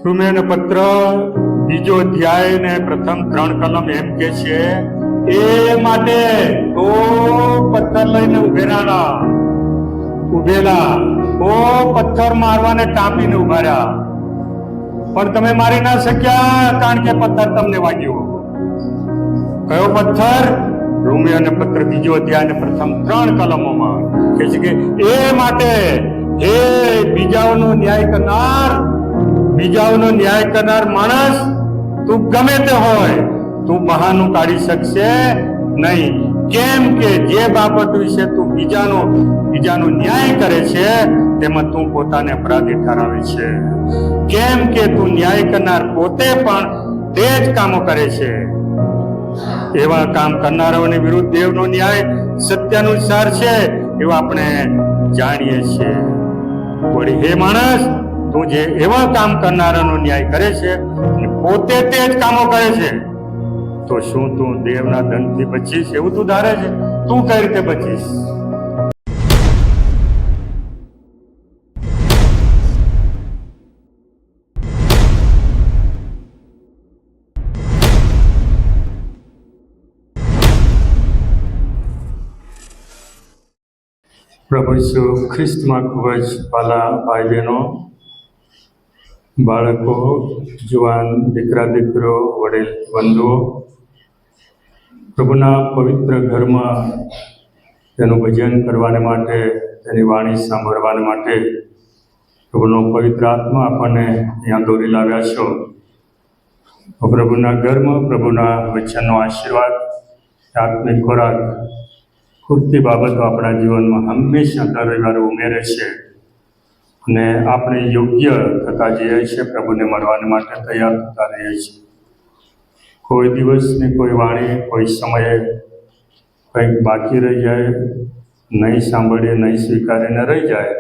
રોમિયોનો પત્ર બીજો અધ્યાય ને પ્રથમ 3 કલમ એમ કે છે, એ માટે તો પથ્થર લઈને ઉભેલા ઓ પથ્થર મારવાને ટાંપીને ઉભા રહ્યા, પણ તમે મારી ના શક્યા કારણ કે પથ્થર તમને વાગ્યો. કયો પથ્થર? રોમિયોનો પત્ર બીજો અધ્યાય ને પ્રથમ 3 કલમોમાં કે છે કે એ માટે એ બીજાઓનો ન્યાય કરનાર માણસ, તું ગમે તે હોય, તું બહાનું કાઢી શકશે નહીં. કેમ કે જે બાબત વિશે તું બીજાનો ન્યાય કરે છે તેમાં તું પોતાને અપરાધી ઠરાવે છે. કેમ કે તું ન્યાય કરનાર પોતે પણ તે જ કામો કરે છે. એવા કામ કરનારાઓની વિરુદ્ધ દેવનો ન્યાય સત્યાનુસાર છે એવું આપણે જાણીએ છીએ. વળી હે માણસ, તું જે એવા કામ કરનારાનો ન્યાય કરે છે અને પોતે તે જ કામો કરે છે, તો શું તું દેવના દંડથી બચીશ એવું તું ધારે છે? તું કઈ રીતે બચીશ? પ્રભુ ઈસુ ખ્રિસ્તમાં ખૂબ જ વાલા ભાઈ બહેનો, બાળકો, જુવાન, દીકરા દીકરીઓ, વડીલ બંધુઓ, પ્રભુના પવિત્ર ઘરમાં તેનું ભજન કરવાને માટે, તેની વાણી સાંભળવાને માટે પ્રભુનો પવિત્ર આત્મા આપણને અહીંયા દોરી લાવ્યા છો. પ્રભુના ઘરમાં પ્રભુના વચનનો આશીર્વાદ, આત્મિક ખોરાક, ખૂટતી બાબતો આપણા જીવનમાં હંમેશા દર રવિવારે ઉમેરે છે અને આપણે યોગ્ય થતા જઈએ છીએ, પ્રભુને મળવાને માટે તૈયાર થતા રહીએ છીએ. કોઈ દિવસની કોઈ વાણી કોઈ સમયે કંઈક બાકી રહી જાય, નહીં સાંભળીએ, નહીં સ્વીકારીને રહી જાય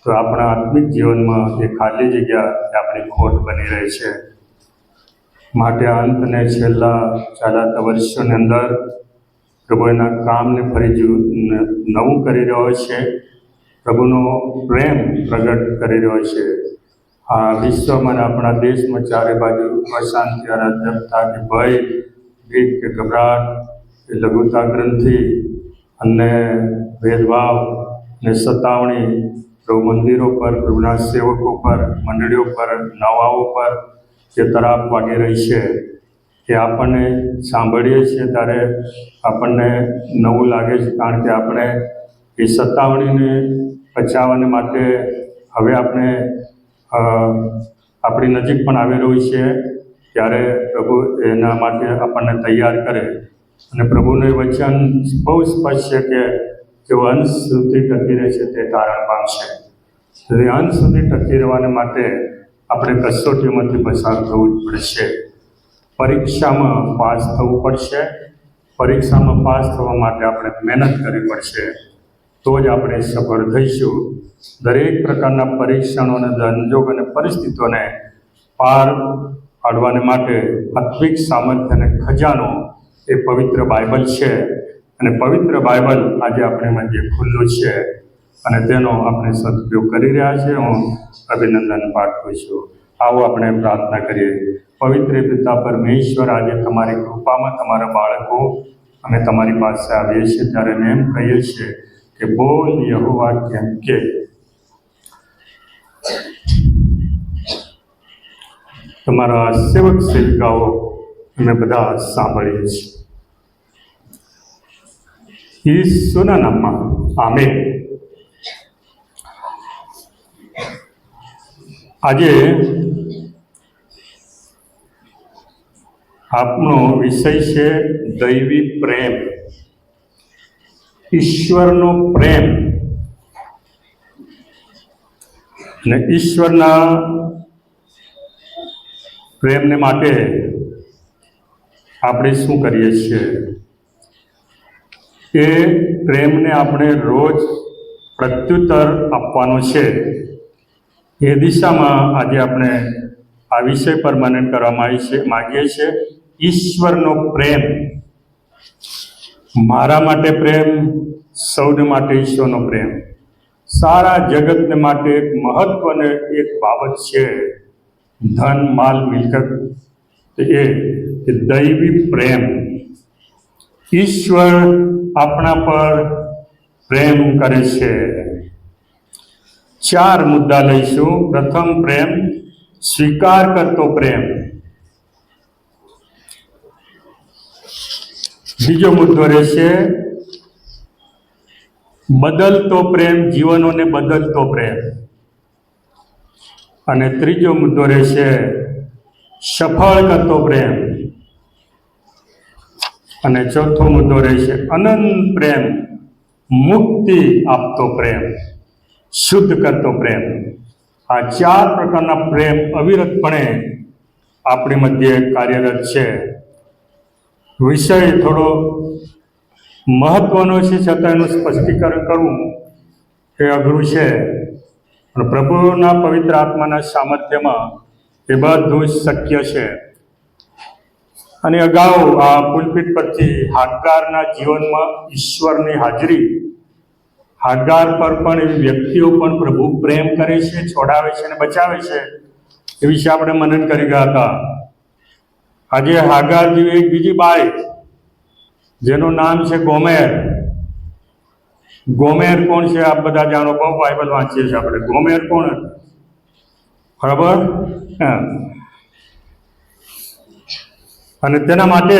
તો આપણા આત્મિક જીવનમાં એ ખાલી જગ્યા આપણી ખોટ બની રહે છે. માટે અંતને છેલ્લા ચાલાતા વર્ષોની અંદર પ્રભુ એના કામને ફરી નવું કરી રહ્યો છે. પ્રભુનો પ્રેમ પ્રગટ કરી રહ્યો છે. આ વિશ્વમાં અને આપણા દેશમાં ચારે બાજુ અશાંતિ, અરાજકતા કે ભય, ભીખ કે ગભરાટ કે લઘુતા ગ્રંથિ અને ભેદભાવ ને સતાવણી પ્રભુ મંદિરો પર, પ્રભુના સેવકો પર, મંડળીઓ પર, નવાઓ પર જે તરાપ વાગી રહી છે, કે આપણને સાંભળીએ છીએ ત્યારે આપણને નવું લાગે છે, કારણ કે આપણે એ સતાવણીને બચાવવાને માટે હવે આપણે આપણી નજીક પણ આવી રહ્યું છે. ત્યારે પ્રભુ એના માટે આપણને તૈયાર કરે. અને પ્રભુનું વચન બહુ સ્પષ્ટ છે કે જેઓ અંત સુધી ટકી રહે છે તે તારણ પામશે. એટલે અંત સુધી ટકી રહેવાને માટે આપણે કસોટીમાંથી પસાર થવું જ પડશે. પરીક્ષામાં પાસ થવું પડશે. પરીક્ષામાં પાસ થવા માટે આપણે મહેનત કરવી પડશે, તો જ આપણે સફળ થઈશું. દરેક પ્રકારના પરીક્ષણોને, સંજોગ અને પરિસ્થિતિઓને પાર પાડવાને માટે આત્મિક સામર્થ્ય અને ખજાનો એ પવિત્ર બાઇબલ છે. અને પવિત્ર બાઇબલ આજે આપણે મધ્ય ખુલ્લું છે અને તેનો આપણે સદુપયોગ કરી રહ્યા છીએ. હું અભિનંદન પાઠવું છું. આવો આપણે પ્રાર્થના કરીએ. પવિત્ર પિતા પરમેશ્વર, આજે તમારી કૃપામાં તમારા બાળકો અમે તમારી પાસે આવીએ છીએ ત્યારે અમે એમ કહીએ છીએ કે બોલ યહોવા, કેમ કે તમારા સેવક સેવિકાઓ અમે બધા સાંભળીએ છીએ. ઈસુના નામમાં આમેન. આજે આપનો વિષય છે દૈવી પ્રેમ, ઈશ્વરનો પ્રેમ. અને ઈશ્વરના પ્રેમને માટે આપણે શું કરીએ છીએ? એ પ્રેમને આપણે રોજ પ્રત્યુત્તર આપવાનો છે. એ દિશામાં આજે આપણે આ વિષય પર મનન કરવા માગીએ છીએ. ઈશ્વરનો પ્રેમ, મારા માટે પ્રેમ, સૌને માટે ઈશ્વરનો પ્રેમ. સારા જગતને માટે એક મહત્વની એક બાબત છે ધન માલ મિલકત, એ કે દૈવી પ્રેમ. ઈશ્વર આપણા પર પ્રેમ કરે છે. 4 મુદ્દા લઈશું. પ્રથમ, પ્રેમ, સ્વીકાર કરતો પ્રેમ. બીજો મુદ્દો રહેશે બદલતો પ્રેમ, જીવનોને બદલતો પ્રેમ. અને ત્રીજો મુદ્દો રહેશે સફળ કરતો પ્રેમ. અને ચોથો મુદ્દો રહેશે અનંત પ્રેમ, મુક્તિ આપતો પ્રેમ, શુદ્ધ કરતો પ્રેમ. આ 4 પ્રકારના પ્રેમ અવિરતપણે આપણી મધ્યે કાર્યરત છે. વિષય થોડો મહત્વનો છે, છતાં એનું સ્પષ્ટીકરણ કરવું એ અઘરું છે. પણ પ્રભુના પવિત્ર આત્માના સામર્થ્યમાં એ બધું શક્ય છે. અને અગાઉ આ પુલપિટ પરથી હાગારના જીવનમાં ઈશ્વરની હાજરી, હાગાર પર પણ એવી વ્યક્તિઓ પણ પ્રભુ પ્રેમ કરે છે, છોડાવે છે અને બચાવે છે, એ વિશે આપણે મનન કરી ગયા હતા. આજે હાગાર જેવી એક બીજી બાઈ, જેનું નામ છે ગોમેર. ગોમેર કોણ છે આપ બધા જાણો, બહુ બાઇબલ વાંચીએ છીએ આપણે. ગોમેર કોણ હતા બરાબર? હા. અને તેના માટે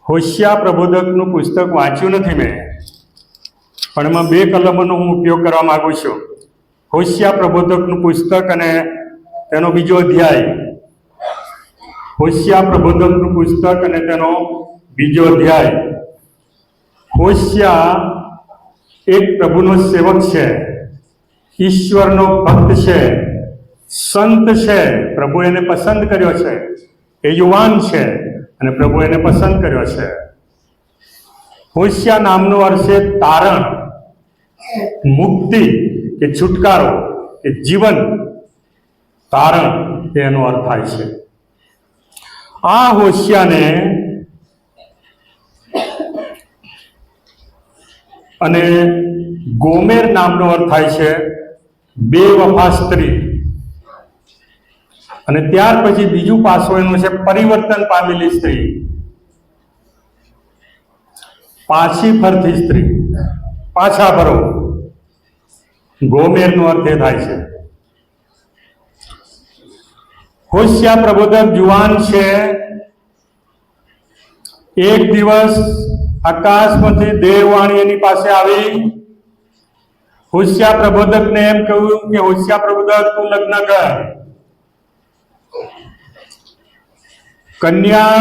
હોશિયા પ્રબોધકનું પુસ્તક વાંચ્યું નથી મેં, પણ એમાં 2 કલમોનો હું ઉપયોગ કરવા માગું છું. હોશિયા પ્રબોધકનું પુસ્તક અને તેનો બીજો અધ્યાય. હોશિયા પ્રબોધકનું પુસ્તક અને તેનો બીજો અધ્યાય. હોશિયા એક પ્રભુનો સેવક છે, ઈશ્વરનો ભક્ત છે, સંત છે. પ્રભુ એને પસંદ કર્યો છે. એ યુવાન છે અને પ્રભુ એને પસંદ કર્યો છે. હોશિયા નામનો અર્થ છે તારણ, મુક્તિ કે છુટકારો કે જીવન. તારણ એનો અર્થ થાય છે. આ હોશિયાને અને ગોમેર નામનો અર્થ થાય છે બેવફા સ્ત્રી. અને ત્યાર પછી બીજું પાસું એનું છે પરિવર્તન પામેલી સ્ત્રી, પાછી ફરતી સ્ત્રી, પાછા ફરો. ગોમેરનો અર્થ એ થાય છે. હોશિયા પ્રબોધક જુવાન છે. એક દિવસ આકાશમાંથી દેવવાણી એની પાસે આવી. હોશિયા પ્રબોધકને એમ કહ્યું કે હોશિયા પ્રબોધક તું લગ્ન કર. કન્યા,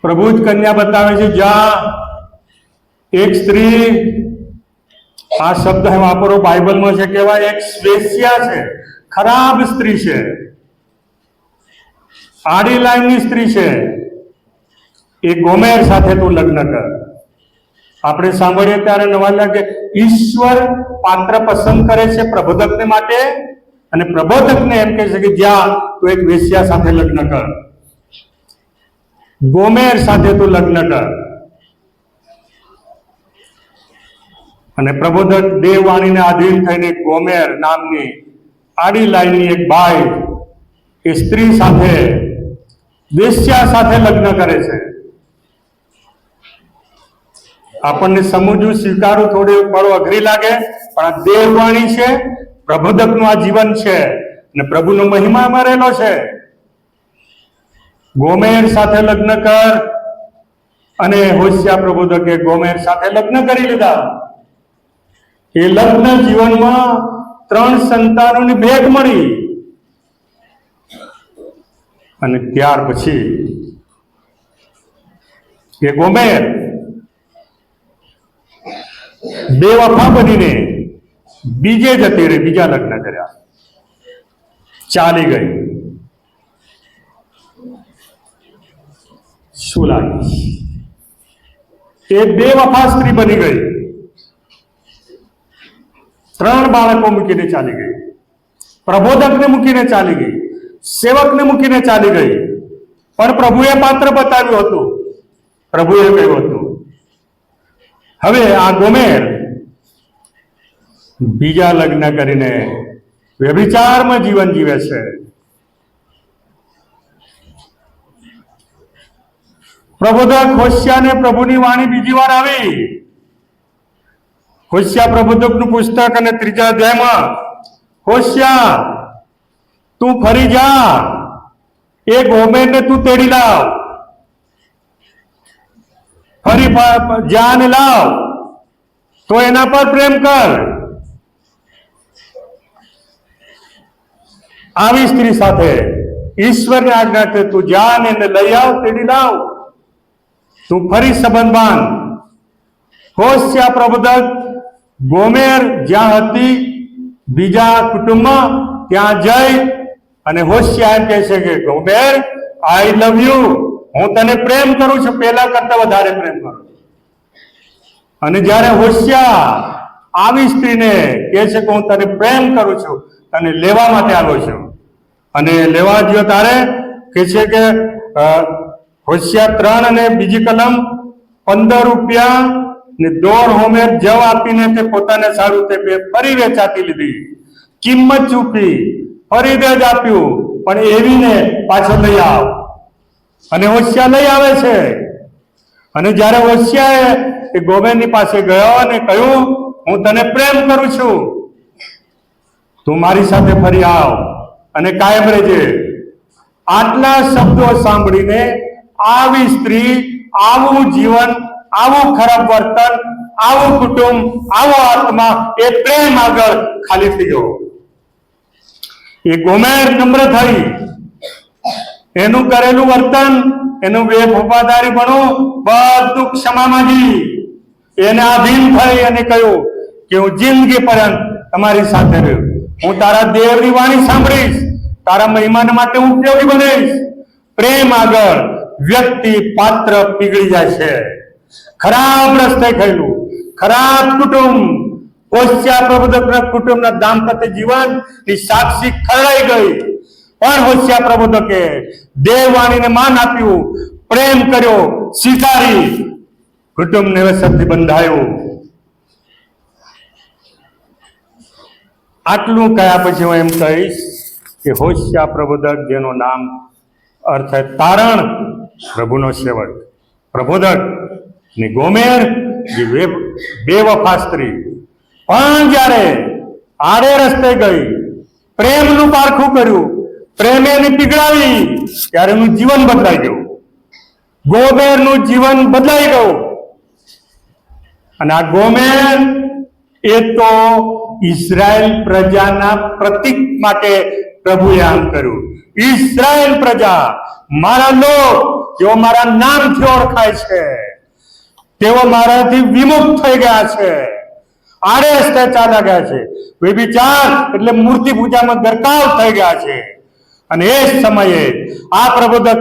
પ્રભુ જ કન્યા બતાવે છે. જ્યાં એક સ્ત્રી, આ શબ્દ વાપરો બાઇબલમાં છે, કહેવાય એક શ્વેશ્યા છે, ખરાબ સ્ત્રી છે, આડી લાઈનની સ્ત્રી છે. એ ગોમેર સાથે તું લગ્ન કર. આપણે સાંભળીએ ત્યારે નવા લાગે. ઈશ્વર પાત્ર પસંદ કરે છે પ્રબોધકને માટે, અને પ્રબોધકને એમ કહે છે કે જ્યાં તું એક વેશ્યા સાથે લગ્ન કર, ગોમેર સાથે તું લગ્ન કર. અને પ્રબોધક દેવવાણીને આધીન થઈને ગોમેર નામની આડી લાઈનની એક બાઈ એ સ્ત્રી સાથે, વેશ્યા સાથે લગ્ન કરે છે. આપણને સમજવું, સ્વીકારવું થોડી બળો અઘરી લાગે, પણ આ દેવવાણી છે, પ્રબોધકનું આ જીવન છે અને પ્રભુનો મહિમા મરેલો છે. ગોમેર સાથે લગ્ન કર. અને હોશિયા પ્રબોધકે ગોમેર સાથે લગ્ન કરી લીધા. એ લગ્ન જીવનમાં 3 સંતાનોની ભેટ મળી. અને ત્યાર પછી એ ગોમેર બેવફા બનીને બીજે જતી રહી, બીજા લગ્ન કર્યા, ચાલી ગઈ. શું લાગે? એ બેવફા સ્ત્રી બની ગઈ. 3 બાળકો મૂકીને ચાલી ગઈ, પ્રબોધકને મૂકીને ચાલી ગઈ, સેવકને મૂકીને ચાલી ગઈ. પણ પ્રભુએ પાત્ર બતાવ્યું હતું, પ્રભુએ કહ્યું હતું હવે આ ગોમેર બીજા લગ્ન કરીને વ્યભિચારમાં જીવન જીવે છે. પ્રબોધક હોશિયાને પ્રભુની વાણી બીજી વાર આવી. હોશિયા પ્રબોધકનું પુસ્તક અને 3જા અધ્યાયમાં, હોશિયા તું ફરી જા, એ ગોમેરને તું તેડી લાવ, ફરી જા ને લાવ, તો એના પર પ્રેમ કર. આવી સ્ત્રી સાથે ઈશ્વરની આજ્ઞા છે, તું જા ને એને લઈ આવ, તેડી લાવ, તું ફરી સંબંધ બાંધ. હોશિયા પ્રબોધક ગોમેર જ્યાં હતી બીજા કુટુંબમાં, ત્યાં જઈ અને હોશિયા એમ કહે છે કે ગોમેર, આઈ લવ યુ, હું તને પ્રેમ કરું છું, પહેલા કરતા વધારે પ્રેમ કરું. અને જ્યારે હોશિયા આવી સ્ત્રીને કહે છે કે હું તને પ્રેમ કરું છું, તને લેવા માટે આવ્યો છું, અને લેવા ગયો તારે કહે છે કે હોશિયા 3 અને બીજી કલમ 15 રૂપિયા ને 1.5 હોમેર જવ આપીને તે પોતાને સારું તે ફરી વેચાતી લીધી, કિંમત ચૂકી, ફરી દે જ આપ્યું, પણ એવીને પાછો લઈ આવ. અને હોશિયા લઈ આવે છે. અને જ્યારે હોશિયાએ એ ગોમેરની પાસે ગયો અને કહ્યું, હું તને પ્રેમ કરું છું, તું મારી સાથે ફરી આવ અને કાયમ રહેજે. આટલા શબ્દો સાંભળીને આવી સ્ત્રી, આવું જીવન, આવું ખરાબ વર્તન, આવું કુટુંબ, આવો આત્મા, એ પ્રેમ આગળ ખાલી થઈ ગયો. એ ગોમેર નમ્ર થઈ, એનું કરેલું વર્તન, એનું વફાદારી બનવું, બધું ક્ષમા માંગી, એને આધીન થઈ અને કહ્યું કે હું જિંદગી પર્યંત તમારી સાથે રહ્યો, હું તારા દેવની વાણી સાંભળીશ, તારા મહેમાન માટે હું ઉપયોગી બનીશ. પ્રેમ આગળ વ્યક્તિ પાત્ર પીગળી જાય છે. ખરાબ રસ્તે ગયેલું ખરાબ કુટુંબ, હોશિયા પ્રબોધકના કુટુંબના દાંપત્ય જીવન ની સાક્ષી ખરડાઈ ગઈ. પણ હોશિયા પ્રબોધકે દેવવાણીને માન આપ્યું, પ્રેમ કર્યો, સ્વીકારી, કુટુંબ વ્યવસ્થિત બંધાયું. આટલું કયા પછી હું એમ કહીશ કે હોશિયા પ્રબોધક, જેનું નામ અર્થ તારણ, પ્રભુનો સેવક, પ્રબોધક, ને ગોમેર જે બેવફા સ્ત્રી, પણ જ્યારે આડે રસ્તે ગઈ, પ્રેમનું પારખું કર્યું, પ્રેમે એને પીગળાવી, ત્યારે એનું જીવન બદલાઈ ગયું. ગોમેરનું જીવન બદલાઈ ગયું. અને આ ગોમેર એ તો ઇઝરાયલ પ્રજાના પ્રતીક માટે પ્રભુએ આમ કર્યું. ઇઝરાયલ પ્રજા, મારા લોક, જેઓ મારા નામથી ઓળખાય છે, તેઓ મારાથી વિમુખ થઈ ગયા છે, આડે રસ્તે ચાલ્યા ગયા છે, વ્યભિચાર એટલે મૂર્તિ પૂજામાં ગરકાવ થઈ ગયા છે. અને એ સમયે આ પ્રબોધક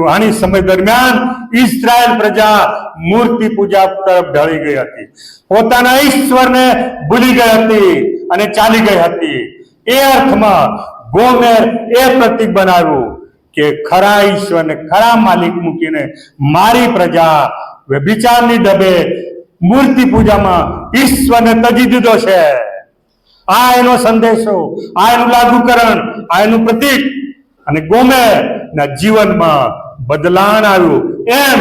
વાણી સમય દરમિયાન ઇઝરાયલ પ્રજા મૂર્તિ પૂજા તરફ ઢળી ગઈ હતી, પોતાના ઈશ્વરને ભૂલી ગઈ હતી અને ચાલી ગઈ હતી. એ અર્થમાં ગોમેર એ પ્રતીક બનાવ્યું કે ખરા ઈશ્વરને, ખરા માલિક મૂકીને મારી પ્રજા વ્યભિચારની ડબે મૂર્તિ પૂજામાં ઈશ્વરને તજી દીધો છે. આ એનો સંદેશો, આ એનું લાગુકરણ, આ એનું પ્રતીક. અને ગોમેરના જીવનમાં બદલાણ આવ્યું. એમ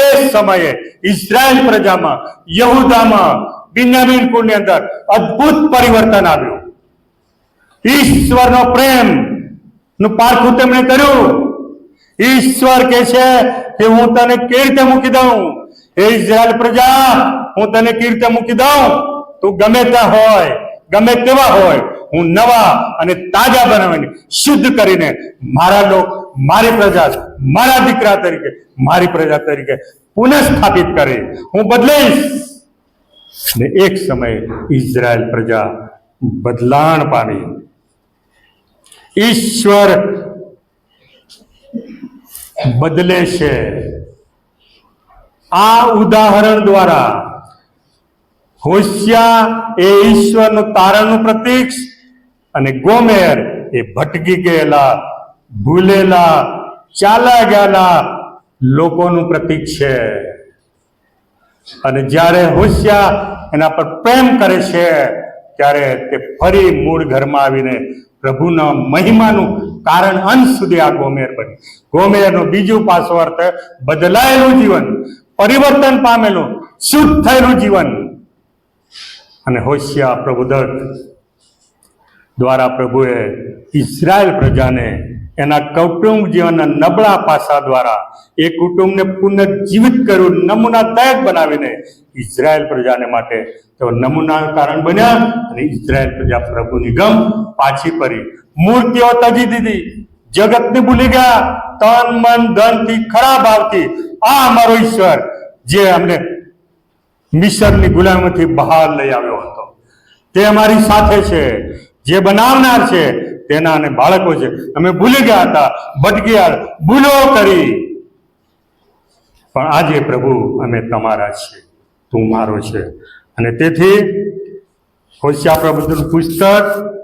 એ સમયે ઇઝરાયલ પ્રજામાં, યહૂદામાં, બિન્યામીન કુળની અંદર અદ્ભુત પરિવર્તન આવ્યું. ઈશ્વરનો પ્રેમ નું પારખું તેમણે કર્યું. ઈશ્વર કહે છે કે હું તને કેવી રીતે મૂકી દઉં, એ ઇઝરાયલ પ્રજા, હું તને કેવી રીતે મૂકી દઉં, તું ગમે ત્યાં હોય, ગમે તેવા હોય, હું નવા અને તાજા બનાવીને, શુદ્ધ કરીને મારા લોક, મારી પ્રજા, મારા દીકરા તરીકે, મારી પ્રજા તરીકે પુનઃસ્થાપિત કરી હું બદલીશ. ને એક સમયે ઇઝરાયલ પ્રજા બદલાણ પામી. ઈશ્વર બદલે છે. આ ઉદાહરણ દ્વારા હોશિયા એ ઈશ્વરનું તારણનું પ્રતીક અને ગોમેર એ ભટકી ગયેલા, ભૂલેલા, ચાલા ગયેલા લોકોનું પ્રતીક છે. અને જ્યારે હોશિયા એના પર પ્રેમ કરે છે, ત્યારે તે ફરી મૂળ ઘરમાં આવીને પ્રભુના મહિમાનું કારણ અંત સુધી આ ગોમેર બની. ગોમેરનું બીજું પાછો અર્થ બદલાયેલું જીવન, પરિવર્તન પામેલું, શુદ્ધ થયેલું જીવન. અને હોશિયા પ્રભુદત્ત દ્વારા પ્રભુએ ઇઝરાયલ પ્રજાને એના કૌટુંબ જીવનના નબળા પાસા દ્વારા એ કુટુંબને પુનર્જીવિત કર્યું, નમૂનાદાયક બનાવીને ઇઝરાયલ પ્રજાને માટે તેઓ નમૂના કારણ બન્યા. અને ઇઝરાયલ પ્રજા પ્રભુની ગમ પાછી ફરી, મૂર્તિઓ તજી દીધી, જગતને ભૂલી ગયા, તન મન ધનથી ખરા ભાવથી આ અમારો ઈશ્વર જે અમને મિસરની ગુલામીથી બહાર લઈ આવ્યો હતો, તે અમારી સાથે છે, જે બનાવનાર છે તેના અને બાળકો છે, અમે ભૂલી ગયા હતા, ભટક્યા, ભૂલો કરી. પણ આજે પ્રભુ અમે તમારા છે, તું મારો છે. અને તેથી હોશિયા પ્રભુનું પુસ્તક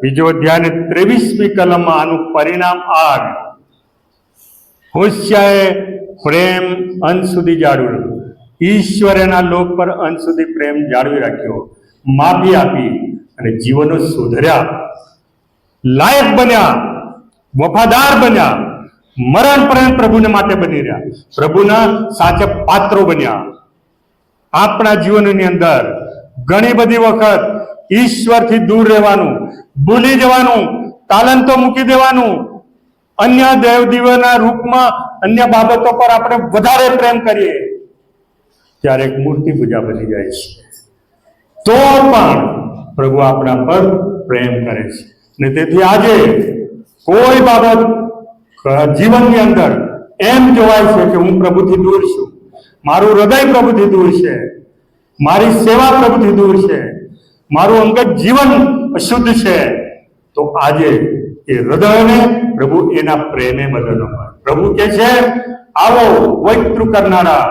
2 અધ્યાય 23મી કલમમાં આનું પરિણામ આવ્યું. હોશિયાએ પ્રેમ અંત સુધી જાળવ્યો, ઈશ્વર એના લોક પર અંત સુધી પ્રેમ જાળવી રાખ્યો, માફી આપી અને જીવનો સુધર્યા, લાયક બન્યા, વફાદાર બન્યા, મરણ પર્યંત પ્રભુને માટે બની રહ્યા, પ્રભુના સાચા પાત્રો બન્યા. આપણા જીવનની અંદર ઘણી બધી વખત ઈશ્વરથી દૂર રહેવાનું, ભૂલી જવાનું, તાલંતો મૂકી દેવાનું, અન્ય દેવદેવોના રૂપમાં અન્ય બાબતો પર આપણે વધારે પ્રેમ કરીએ ત્યારે એક મૂર્તિ પૂજા બની જાય છે. તો પણ પ્રભુ આપણા પર પ્રેમ કરે છે. ને તેથી આજે કોઈ બાબત જીવનની અંદર એમ જોવાય છે કે હું પ્રભુથી દૂર છું, મારું હૃદય પ્રભુથી દૂર છે, મારી સેવા પ્રભુથી દૂર છે, મારું અંગત જીવન અશુદ્ધ છે, તો આજે એ હૃદયને પ્રભુ એના પ્રેમે બદલો. પ્રભુ કે છે, આવો વૈતૃ કરનારા,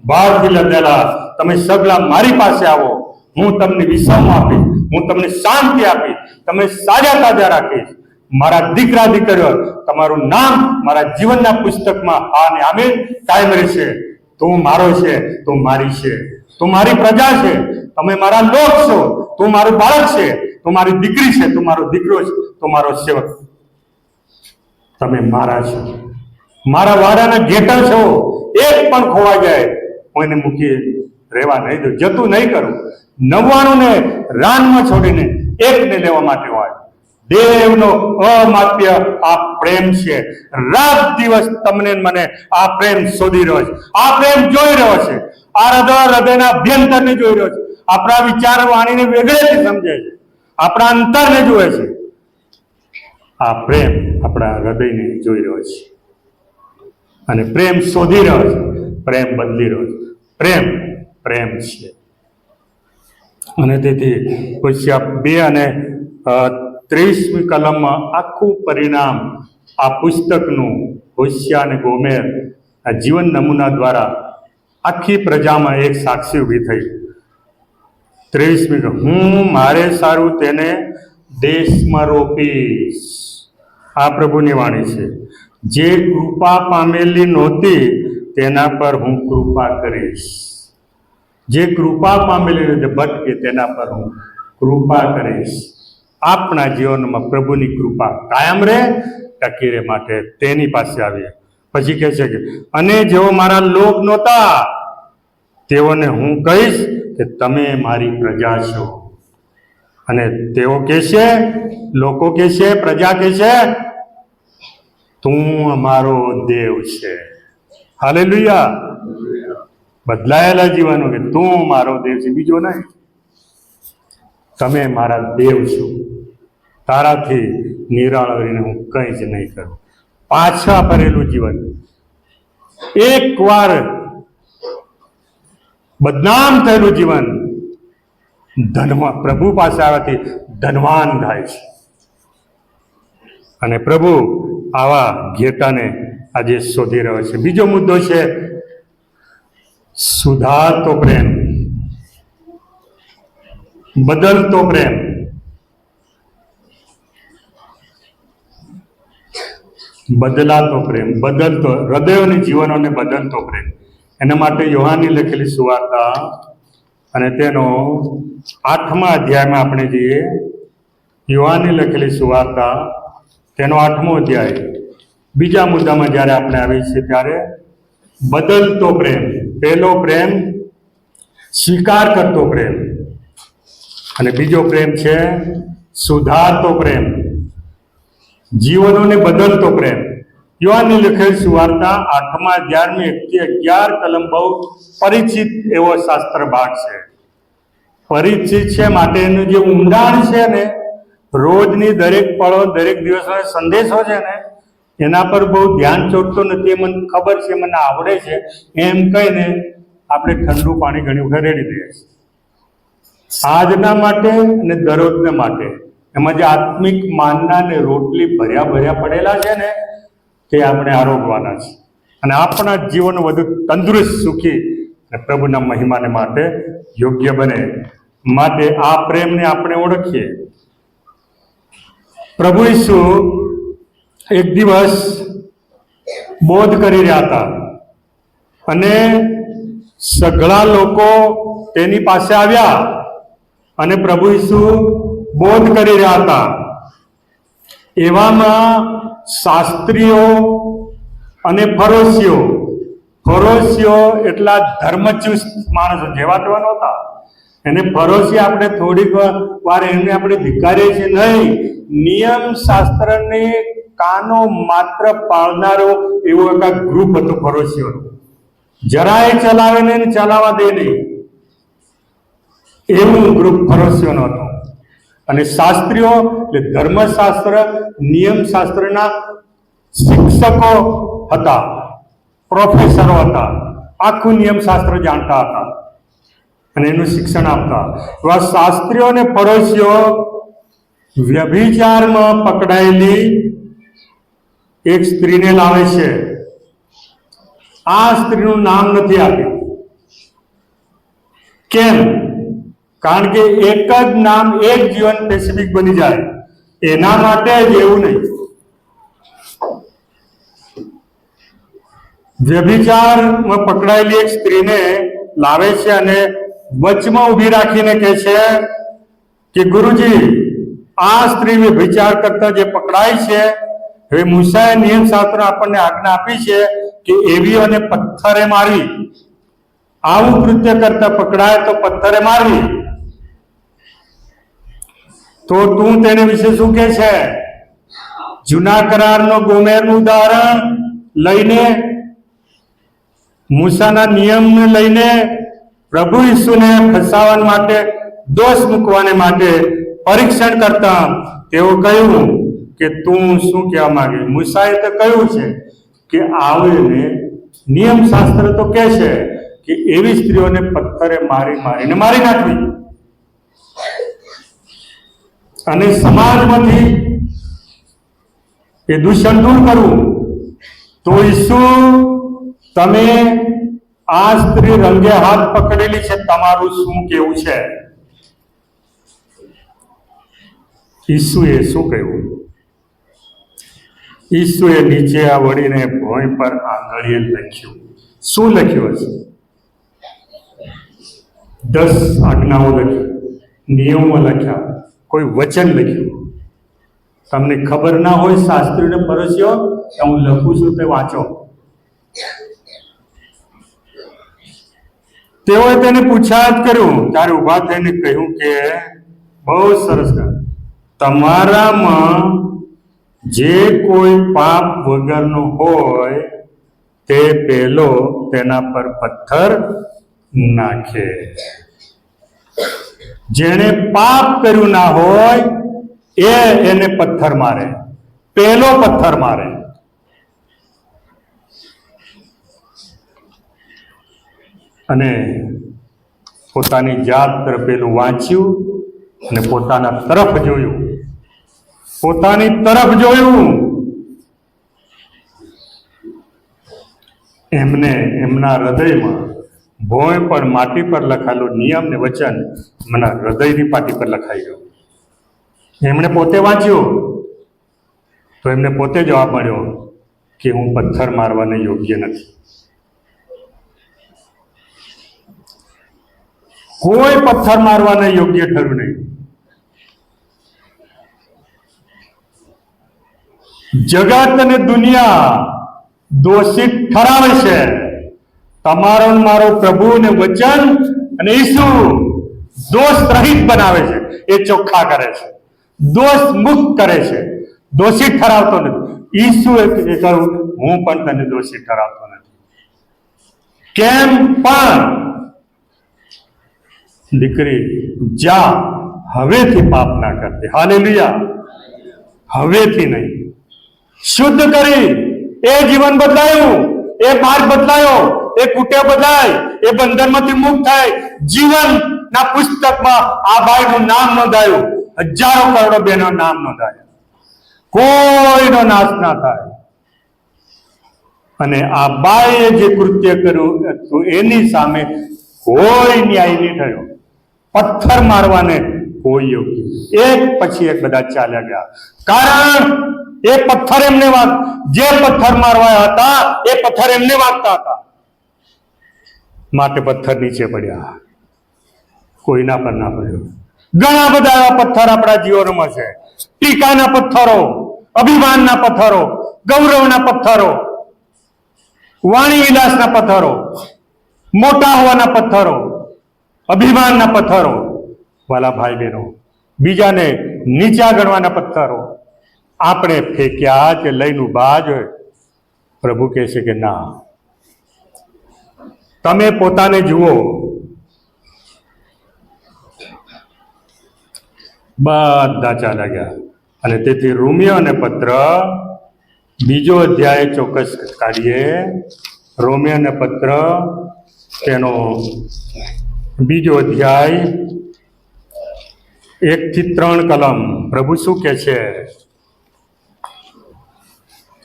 બહારથી લદેલા, તમે સગલા મારી પાસે આવો, હું તમને વિશ્રામ આપીશ, હું તમને શાંતિ આપીશ, તમને સાજા તાજા રાખીશ. મારા દીકરા દીકરીઓ, તમારું નામ મારા જીવનના પુસ્તકમાં હા ને આમીન કાયમ રહેશે. તું મારો છે, તું મારી છે, તું મારી પ્રજા છે, તમે મારા લોક છો, તું મારું બાળક છે, તું મારી દીકરી છે, તું મારો દીકરો છે, તું મારો સેવક, તમે મારા છો, મારા વાડાના ઘેટા છો. એક પણ ખોવાઈ જાય હું એને મૂકી રહેવા નહીં દઉં, જતું નહીં કરું. 99 ને રાનમાં છોડીને એકને લેવા માટે હોય. દેવનો અમાપ્ય આ પ્રેમ છે. રાત દિવસ તમને મને આ પ્રેમ શોધી રહ્યો છે, આ પ્રેમ જોઈ રહ્યો છે, આ હૃદયના અભ્યંતરને જોઈ રહ્યો છે, આપણા વિચાર વાણીને વેગળેથી સમજે છે, આપણા અંતરને જુએ છે. આ પ્રેમ આપણા હૃદયને જોઈ રહ્યો છે અને પ્રેમ શોધી રહ્યો છે, પ્રેમ બદલી રહ્યો છે. પ્રેમ પ્રેમ છે. અને તેથી હોશિયા 2 અને 23મી કલમમાં આખું પરિણામ આ પુસ્તકનું હોશિયા અને ગોમેર આ જીવન નમૂના દ્વારા આખી પ્રજામાં એક સાક્ષી ઊભી થઈ. 23મી, હું મારે સારું તેને દેશમાં રોપીશ. આ પ્રભુની વાણી છે. જે કૃપા પામેલી નહોતી તેના પર હું કૃપા કરીશ. જે કૃપા પામેલી નથી ભટકે તેના પર હું કૃપા કરીશ. આપણા જીવનમાં પ્રભુની કૃપા કાયમ રહે, ટકી રહે માટે તેની પાસે આવીએ. પછી કહે છે કે અને જેઓ મારા લોક નહોતા તેઓને હું કહીશ કે તમે મારી પ્રજા છો. અને તેઓ કહેશે, લોકો કહેશે, પ્રજા કહેશે, તું અમારો દેવ છે. હાલેલુયા. બદલાયેલા જીવનો કે તું મારો દેવ છે, બીજો નહીં. તમે મારા દેવ છો, તારાથી નિરાળ રહીને હું કંઈ જ નહીં કરું. પાછા ફરેલું જીવન, એકવાર બદનામ થયેલું જીવન ધનવાન પ્રભુ પાસે આવવાથી ધનવાન થાય છે. અને પ્રભુ આવા ઘેટાને આજે શોધી રહ્યો છે. બીજો મુદ્દો છે સુધારતો પ્રેમ, બદલતો પ્રેમ. બદલાતો પ્રેમ, બદલતો હૃદયોની જીવનોને બદલતો પ્રેમ. એના માટે યોહાનની લખેલી સુવાર્તા અને તેનો 8મા અધ્યાયમાં આપણે જઈએ, યોહાનની લખેલી સુવાર્તા તેનો 8મો અધ્યાય, બીજા મુદ્દામાં જ્યારે આપણે આવીએ છીએ ત્યારે બદલતો પ્રેમ. પહેલો પ્રેમ સ્વીકાર કરતો પ્રેમ, અને બીજો પ્રેમ છે સુધારતો પ્રેમ, જીવનોને બદલતો પ્રેમ. યોહાનની લખેલી સુવાર્તા 8મા અધ્યાયની 1-11 કલમ બહુ પરિચિત એવો શાસ્ત્ર ભાગ છે. પરિચિત છે માટે એનું જે ઊંડાણ છે ને, રોજની દરેક પળો, દરેક દિવસનો સંદેશો છે ને, એના પર બહુ ધ્યાન ચોટતો નથી. મને ખબર છે, મને આવડે છે એમ કહીને આપણે ઠંડુ પાણી ઘણી વખત રેડી દઈએ છીએ. આજના માટે અને દરરોજના માટે એમાં જે આત્મિક માનના ને રોટલી ભર્યા પડેલા છે ને, તે આપણે આરોગવાના છે અને આપણા જીવન વધુ તંદુરસ્ત, સુખી અને પ્રભુના મહિમાને માટે યોગ્ય બને. માટે આ પ્રેમને આપણે ઓળખીએ. પ્રભુ ઈસુ એક દિવસ બોધ કરી રહ્યા હતા અને સઘળા લોકો તેની પાસે આવ્યા અને પ્રભુ ઈસુ બોધ કરી રહ્યા હતા. એવામાં શાસ્ત્રીઓ અને ફરોશીઓ એટલા ધર્મચુસ્ત માણસો, જેવા તેવા નહોતા. એને ફરોશી આપણે થોડીક વાર એમને આપણે ધિક્કારીએ છીએ નહીં. નિયમ શાસ્ત્રને કાનો માત્ર પાળનારો એવો એક ગ્રુપ હતો ફરોશીઓનો. જરાય ચલાવે નહીં, ચલાવવા દે નહીં, એવું ગ્રુપ ફરોશીઓનો હતો. અને શાસ્ત્રીઓ એટલે ધર્મશાસ્ત્ર, નિયમશાસ્ત્રના શિક્ષકો હતા, પ્રોફેસરો હતા, આખું નિયમશાસ્ત્ર જાણતા હતા અને એનું શિક્ષણ આપતા. એવા શાસ્ત્રીઓ અને ફરોશીઓ વ્યભિચારમાં પકડાયેલી એક સ્ત્રીને લાવે છે. આ સ્ત્રીનું નામ નથી આપ્યું. કેમ? કારણ કે એક જ નામ, એક જીવન સ્પેસિફિક બની જાય એના માટે જ, એવું નહીં. વ્યભિચારમાં પકડાયેલી એક સ્ત્રીને લાવે છે અને વચમાં ઊભી રાખીને કહે છે કે ગુરુજી, આ સ્ત્રી વ્યભિચાર કરતા જે પકડાય છે, હવે મૂસાએ નિયમશાસ્ત્ર આપણને આજ્ઞા આપી છે કે એવીઓને પથ્થરે મારવી. આવું કૃત્ય કરતા પકડાય તો પથ્થરે મારવી. તો તું તેને વિશે શું કહે છે? જૂના કરારનો ગોમેરનું ઉદાહરણ લઈને, મૂસાના નિયમને લઈને પ્રભુ ઈસુને ફસાવવા માટે, દોષ મૂકવાને માટે પરીક્ષણ કરતા તેઓ કહ્યું કે તું શું કહેવા માંગે? મૂસાએ તો કહ્યું છે કે આવીને નિયમશાસ્ત્ર તો કહે છે કે એવી સ્ત્રીઓને પથ્થરે મારીને મારી નાખવી અને સમાજમાંથી એ દૂષણ દૂર કરવું. તો ઈસુ, તમે આ સ્ત્રી રંગે હાથ પકડેલી છે, તમારું શું કેવું છે? ઈસુએ શું કહ્યું? ઈસુએ નીચે વળીને ભોંય પર આંગળીએ લખ્યું. શું લખ્યું હશે? 10 આજ્ઞાઓ લખી, નિયમો લખ્યા, કોઈ વચન લખ્યું. તમને ખબર ના હોય શાસ્ત્રીઓને ફરોશીઓ, હું લખું છું તે વાંચો. તેઓએ તેને પૂછ્યા જ કર્યું. ત્યારે ઊભા થઈને કહ્યું કે બહુ સરસ, તમારામાં જે કોઈ પાપ વગરનો હોય તે પહેલો તેના પર પથ્થર નાખે. જેણે પાપ કર્યું ના હોય એને પથ્થર મારે, પહેલો પથ્થર મારે. અને પોતાની જાત તરફ પેલું વાંચ્યું અને પોતાના તરફ જોયું. પોતાની તરફ જોયું. એમને એમના હૃદયમાં ભોંય પર માટી પર લખાયેલું નિયમ ને વચન એમના હૃદયની પાટી પર લખાઈ ગયું. એમણે પોતે વાંચ્યું તો એમને પોતે જવાબ મળ્યો કે હું પથ્થર મારવાને યોગ્ય નથી. કોઈ પથ્થર મારવાને યોગ્ય ઠર્યું નહીં. જગત અને દુનિયા દોષિત ઠરાવે છે. તમારો ને મારો પ્રભુ ને વચન અને ઈસુ દોષ રહિત બનાવે છે. એ ચોખ્ખા કરે છે, દોષ મુક્ત કરે છે, દોષિત ઠરાવતો નથી. ઈસુએ કહ્યું, હું પણ તને દોષિત ઠરાવતો નથી. કેમ? પણ દીકરી જા, હવેથી પાપ ના કરતી. હાલેલુયા. હવેથી નહીં. શુદ્ધ કરી, એ જીવન બદલાયું, એ માર્ગ બદલાયો, એ કુટે બદલાય, એ બંધનમાંથી મુક્ત થાય. જીવનના પુસ્તકમાં આ ભાઈનું નામ નોંધાયું. હજારો કરોડો બહેનો નામ નોંધાયા. કોઈનો નાશ ના થાય. અને આ બાઈએ જે કૃત્ય કર્યું હતું એની સામે કોઈ ન્યાય નહીં થયો. પથ્થર મારવાને કોઈ યોગ્ય. એક પછી એક બધા ચાલ્યા ગયા. કારણ એ પથ્થર એમને જે પથ્થર મારવા હતા એ પથ્થર એમને વાગતા હતા, માટે પથ્થર નીચે પડ્યા. કોઈના પર ના પડ્યો. ઘણા બધા એવા પથ્થર આપણા જીવનમાં છે. ટીકાના પથ્થરો, અભિમાનના પથ્થરો, ગૌરવના પથ્થરો, વાણી વિલાસના પથ્થરો, મોટા હોવાના પથ્થરો, અભિમાનના પથ્થરો. વાલા ભાઈ બહેનો, બીજાને નીચા ગણવાના પથ્થરો આપણે ફેંક્યા કે લઈને ઉભા જ હોય. પ્રભુ કહે છે કે ના, તમે પોતાને જુઓ. બધા ચાલ્યા ગયા. અને તેથી રોમિયોને પત્ર બીજો અધ્યાય ચોક્કસ કાઢીએ. રોમિયોને પત્ર તેનો બીજો અધ્યાય 1 થી 3 કલમ. પ્રભુ શું કહે છે?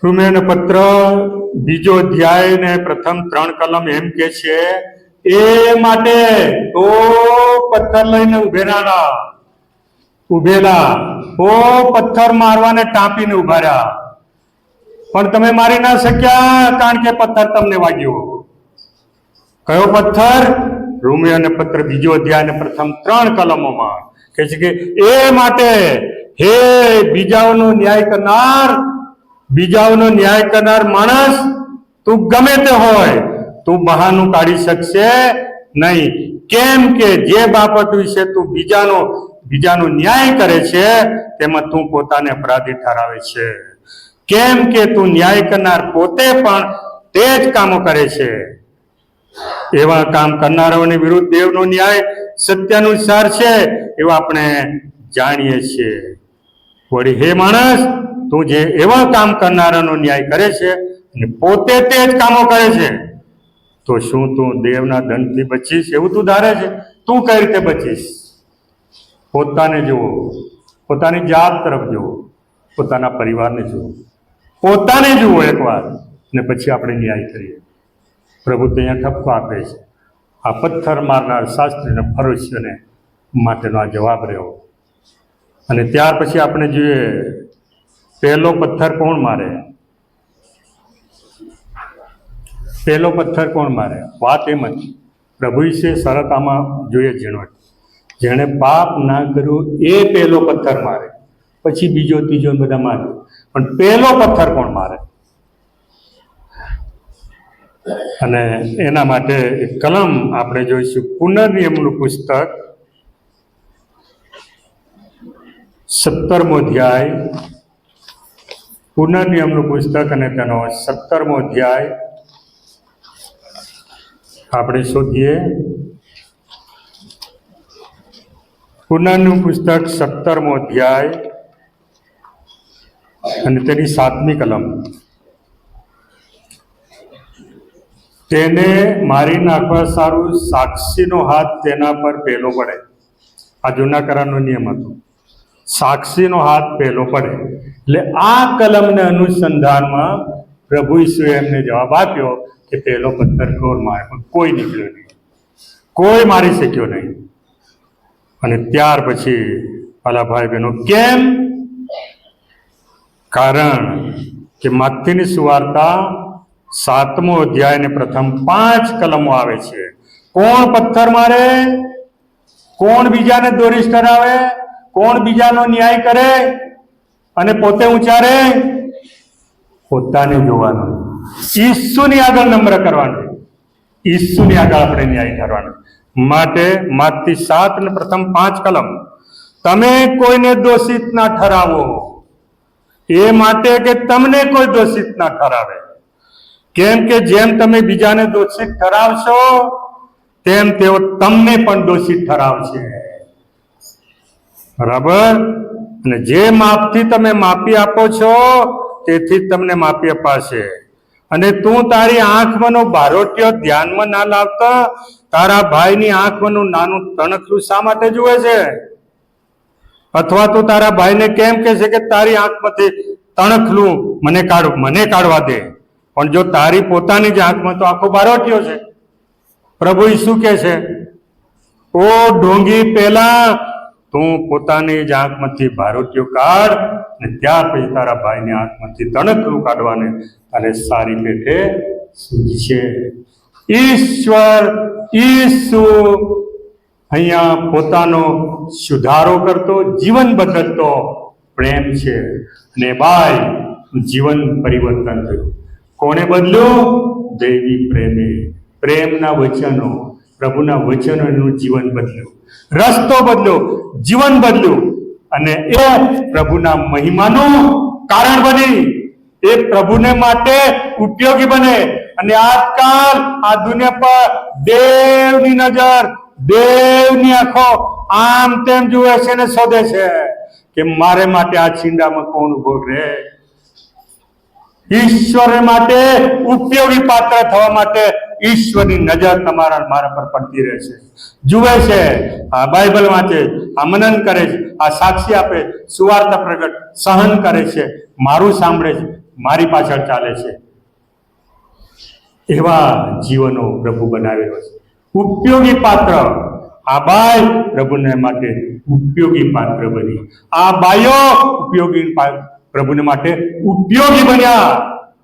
રોમિયોને પત્ર બીજો અધ્યાય ને પ્રથમ 3 કલમ એમ કે છે, એ માટે તો પથ્થર લઈને ઉભેલા તો પથ્થર મારવાને ટાંપીને ઉભા રહ્યા, પણ તમે મારી ના શક્યા, કારણ કે પથ્થર તમને વાગ્યો. કયો પથ્થર? રોમિયોને પત્ર બીજો અધ્યાય ને પ્રથમ 3 કલમોમાં કહે છે કે એ માટે હે બીજાઓનો ન્યાય કરનાર માણસ, તું ગમે તે હોય, તું બહાનું કાઢી શકશે નહીં. કેમ કે જે બાબત વિશે તું બીજાનો ન્યાય કરે છે તેમાં તું પોતાને અપરાધી ઠરાવે છે. કેમ કે તું ન્યાય કરનાર પોતે પણ તે જ કામો કરે છે. એવા કામ કરનારાઓની વિરુદ્ધ દેવનો ન્યાય સત્યાનુસાર છે એવું આપણે જાણીએ છીએ. વળી હે માણસ, તું જે એવા કામ કરનારાનો ન્યાય કરે છે અને પોતે તે જ કામો કરે છે, તો શું તું દેવના દંડથી બચીશ એવું તું ધારે છે? તું કઈ રીતે બચીશ? પોતાને જુઓ, પોતાની જાત તરફ જુઓ, પોતાના પરિવારને જુઓ, પોતાને જુઓ એકવાર, ને પછી આપણે ન્યાય કરીએ. પ્રભુ તો અહીંયા ઠપકો આપે છે. આ પથ્થર મારનાર શાસ્ત્રીને ફરોશીઓને માટેનો આ જવાબ રહ્યો. અને ત્યાર પછી આપણે જોઈએ, પહેલો પથ્થર કોણ મારે? પહેલો પથ્થર કોણ મારે? વાત એમ જ પ્રભુ વિશે શરત આમાં જોઈએ ઝીણવટ. જેણે પાપ ના કર્યું એ પહેલો પથ્થર મારે, પછી બીજો ત્રીજો બધા મારે, પણ પહેલો પથ્થર કોણ મારે? અને એના માટે એક કલમ આપણે જોઈશું. પુનર્નિયમનું પુસ્તક 17મો અધ્યાય. પુનર્નિયમનું પુસ્તક અને તેનો 17મો અધ્યાય આપણે શોધીએ. પુનર્નિયમનું પુસ્તક 17મો અધ્યાય અને તેની 7મી કલમ. તેને મારી નાખવા સારું સાક્ષીનો હાથ તેના પર પહેલો પડે. આ જૂના કરારનો નિયમ હતો, સાક્ષીનો હાથ પહેલો પડે. એટલે આ કલમને અનુસંધાનમાં પ્રભુ ઈસુએ એમને જવાબ આપ્યો કે પહેલો પથ્થર કોણ મારે? પણ કોઈ નીકળ્યો નહીં, કોઈ મારી શક્યો નહીં. અને ત્યાર પછી વાલા ભાઈ બહેનો, કેમ? કારણ કે માથીની સુવાર્તા 7મો અધ્યાય ને પ્રથમ 5 કલમો આવે છે. કોણ પથ્થર મારે? કોણ બીજાને દોષિત ઠરાવે, કોણ બીજાનો ન્યાય કરે અને પોતે ઉચારે? પોતાને જોવાનું, ઈસુની આગળ નમ્ર કરવાનું, ઈસુની આગળ આપણે ન્યાય ઠરવાનું. માટે માથી 7 ને પ્રથમ 5 કલમ, તમે કોઈને દોષિત ના ઠરાવો, એ માટે કે તમને કોઈ દોષિત ના ઠરાવે. કેમ કે જેમ તમે બીજાને દોષિત ઠરાવશો તેમ તેઓ તમને પણ દોષિત ઠરાવશે. બરાબર? અને જે માપથી તમે માપી આપો છો તેથી તમને માપી અપાશે. અને તું તારી આંખમાંનું બારોટિયો ધ્યાનમાં ના લાવતા તારા ભાઈની આંખમાંનું નાનું તણખલું શા માટે જુએ છે? અથવા તું તારા ભાઈને કેમ કહે છે કે તારી આંખમાંથી તણખલું મને કાઢવા દે, પણ જો તારી પોતાની જ આંખમાં તો આખો બારોટિયો છે. પ્રભુ ઈસુ કહે છે, ઓ ઢોંગી, પહેલા તું પોતાની જ આંખમાંથી બારોટિયો કાઢ અને ત્યાર પછી તારા ભાઈની આંખમાંથી તણખલું કાઢવાને અને સારી પેઠે સૂઝશે. ઈશ્વર ઈસુ અહીંયા પોતાનો સુધારો કરતો, જીવન બદલતો પ્રેમ છે. અને બાય જીવન પરિવર્તન થયું. કોણે બદલ્યું? દૈવી પ્રેમે, પ્રેમના વચનો, પ્રભુના વચનો એનું જીવન બદલ્યું, રસ્તો બદલ્યો, જીવન બદલ્યું. અને એ પ્રભુના મહિમાનું કારણ બની, એ પ્રભુને માટે ઉપયોગી બને. અને આજકાલ આ દુનિયા પર દેવની નજર, દેવની આંખો આમ તેમ જુએ છે ને શોધે છે કે મારે માટે આ છીંડામાં કોણ ઉભો રહે. ઈશ્વર માટે ઉપયોગી પાત્ર થવા માટે ઈશ્વરની નજર તમારા મારા પર પડતી રહે છે, જુએ છે. આ બાઇબલ વાંચે, આ મનન કરે છે, આ સાક્ષી આપે, સુવાર્તા પ્રગટ, સહન કરે છે, મારું સાંભળે છે, મારી પાછળ ચાલે છે. એવા જીવનો પ્રભુ બનાવેલો છે. ઉપયોગી પાત્ર. આ બાઈ પ્રભુને માટે ઉપયોગી પાત્ર બની. આ બાઈઓ ઉપયોગી પ્રભુને માટે ઉપયોગી બન્યા.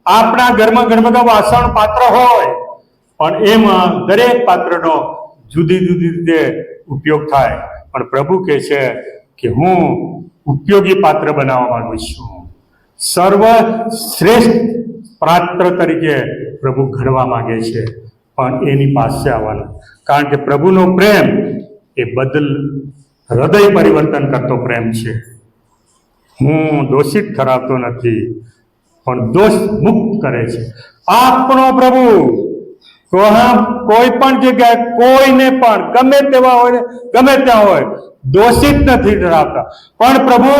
આપણા ઘરમાં ઘણા બધા વાસણ પાત્ર હોય, પણ એમાં દરેક પાત્રનો જુદી જુદી રીતે ઉપયોગ થાય. પણ પ્રભુ કહે છે કે હું ઉપયોગી પાત્ર બનાવવા માંગુ છું. સર્વશ્રેષ્ઠ પાત્ર તરીકે પ્રભુ ઘડવા માંગે છે, પણ એની પાસે આવવાનું. કારણ કે પ્રભુનો પ્રેમ એ હૃદય પરિવર્તન કરતો પ્રેમ છે. હું દોષિત ઠરાવતો નથી, પણ દોષ મુક્ત કરે છે. આપણો પ્રભુ કોઈ પણ જગ્યાએ કોઈને પણ ગમે તેવા હોય, ગમે ત્યાં હોય, દોષિત નથી ઠરાવતા, પણ પ્રભુ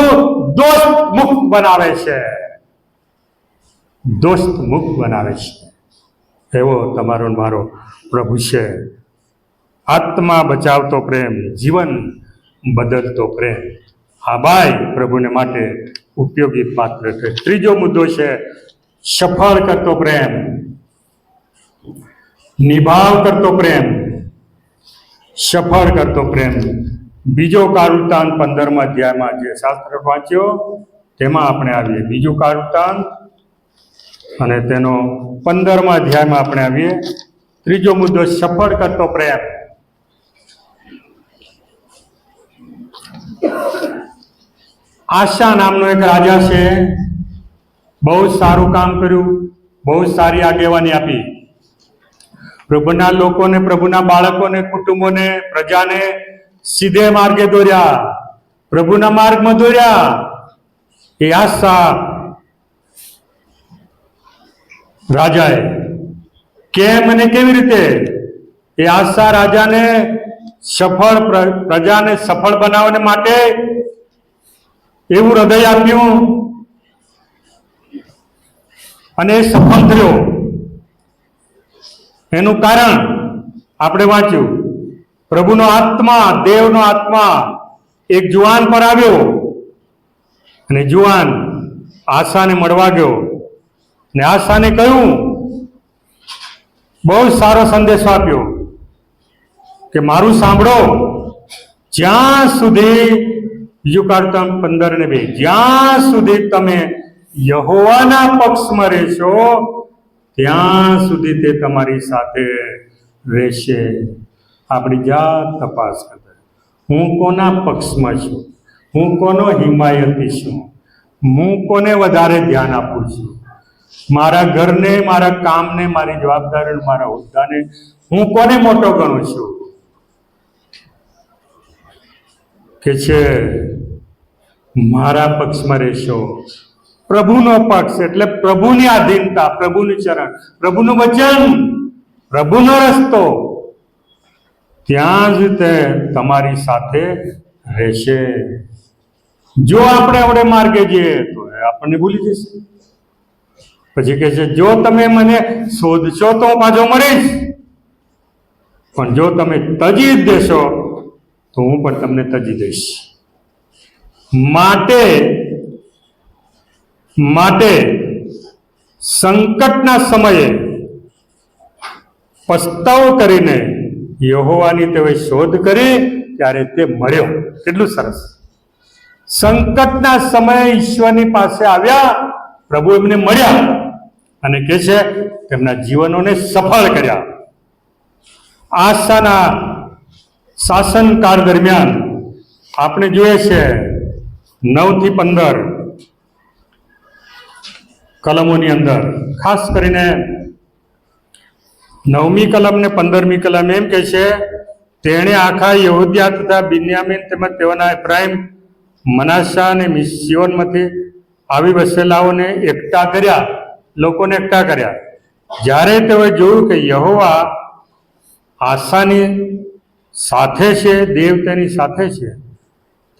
દોષ મુક્ત બનાવે છે, દોષ મુક્ત બનાવે છે. એવો તમારો મારો પ્રભુ છે. આત્મા બચાવતો પ્રેમ, જીવન બદલતો પ્રેમ. આ બાઈ પ્રભુને માટે ઉપયોગી પાત્ર છે. ત્રીજો મુદ્દો છે સફળ કરતો પ્રેમ, નિભાવ કરતો પ્રેમ, સફળ કરતો પ્રેમ. બીજો કાળવૃતાંત 15મા અધ્યાયમાં જે શાસ્ત્ર વાંચ્યો તેમાં આપણે આવીએ. બીજું કાળવૃતાંત અને તેનો 15મા અધ્યાયમાં આપણે આવીએ. ત્રીજો મુદ્દો સફળ કરતો પ્રેમ. આશા નામનો એક રાજા છે, બહુ સારું કામ કર્યું, બહુ સારી આગેવાની આપી, પ્રભુના લોકોને, પ્રભુના બાળકોને, કુટુંબોને, પ્રજાને સીધે માર્ગે દોર્યા, પ્રભુના માર્ગમાં દોર્યા. એ આશા રાજાએ કેમ અને કેવી રીતે એ આશા રાજાને પ્રજાને સફળ બનાવવા માટે એવું હૃદય આપ્યું અને એ સફળ થયો. એનું કારણ આપણે વાંચ્યું. પ્રભુનો આત્મા, દેવનો આત્મા એક જુવાન પર આવ્યો અને જુવાન આશાને મળવા ગયો ને આશાને કહ્યું, બહુ સારો સંદેશો આપ્યો કે મારું સાંભળો, જ્યાં સુધી, બીજું કાળવૃતાંત 15:2, જ્યાં સુધી તમે યહોવાના પક્ષમાં રહેશો ત્યાં સુધી તે તમારી સાથે રહેશે. આપણી જાત તપાસ કરતા, હું કોના પક્ષમાં છું, હું કોનો હિમાયતી છું, હું કોને વધારે ધ્યાન આપું છું, મારા ઘરને, મારા કામને, મારી જવાબદારી, મારા હોદ્દાને હું કોને મોટો ગણું છું? કે છે મારા પક્ષમાં રહેશો. પ્રભુનો પક્ષ એટલે પ્રભુની આધીનતા, પ્રભુનું ચરણ, પ્રભુનું વચન, પ્રભુનો રસ્તો, ત્યાં જ તે તમારી સાથે રહેશે. જો આપણે આવડે માર્ગે જઈએ તો આપણને ભૂલી જશે. પછી કહે છે જો તમે મને શોધશો તો હું પાછો મળીશ, પણ જો તમે તજી જ દેશો તો હું પણ તમને તજી દઈશ. માટે સંકટના સમયે પસ્તાવો કરીને યહોવાની તેઓએ શોધ કરી ત્યારે તે મળ્યો. કેટલું સરસ! સંકટના સમયે ઈશ્વરની પાસે આવ્યા, પ્રભુ એમને મળ્યા અને કહે છે તેમના જીવનોને સફળ કર્યા. આશાના શાસનકાળ દરમિયાન આપણે જોઈએ છે 9 થી 15 કલમોની અંદર, ખાસ કરીને 9મી કલમ ને 15મી કલમ એમ કહે છે તેણે આખા યહૂદિયા તથા બિન્યામીન તેમજ તેઓના એફ્રાઈમ, મનાસા અને મિસ્યોનમાંથી આવી વસેલાઓને એકઠા કર્યા, લોકોને એકઠા કર્યા. જ્યારે તેઓએ જોયું કે યહોવા આશાની સાથે છે, દેવ તેની સાથે છે,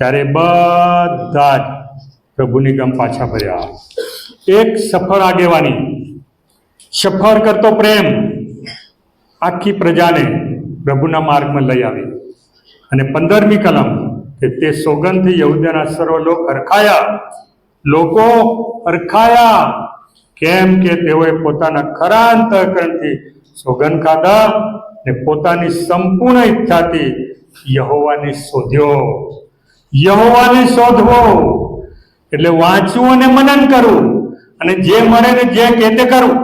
ત્યારે બધા જ પ્રભુની ગમ પાછા ફર્યા. એક સફળ આગેવાની, સફળ કરતો પ્રેમ આખી પ્રજાને પ્રભુના માર્ગમાં લઈ આવી. અને 15મી કલમ કે તે સોગંદથી યહૂદીના સર્વ લોકો હરખાયા, કેમ કે તેઓએ પોતાના ખરા અંતઃકરણથી સોગંદ ખાધા ને પોતાની સંપૂર્ણ ઈચ્છાથી યહોવાને શોધ્યો. યહોવાને શોધવો એટલે વાંચવું અને મનન કરવું, અને જે મળે ને જે કહે તે કરવું.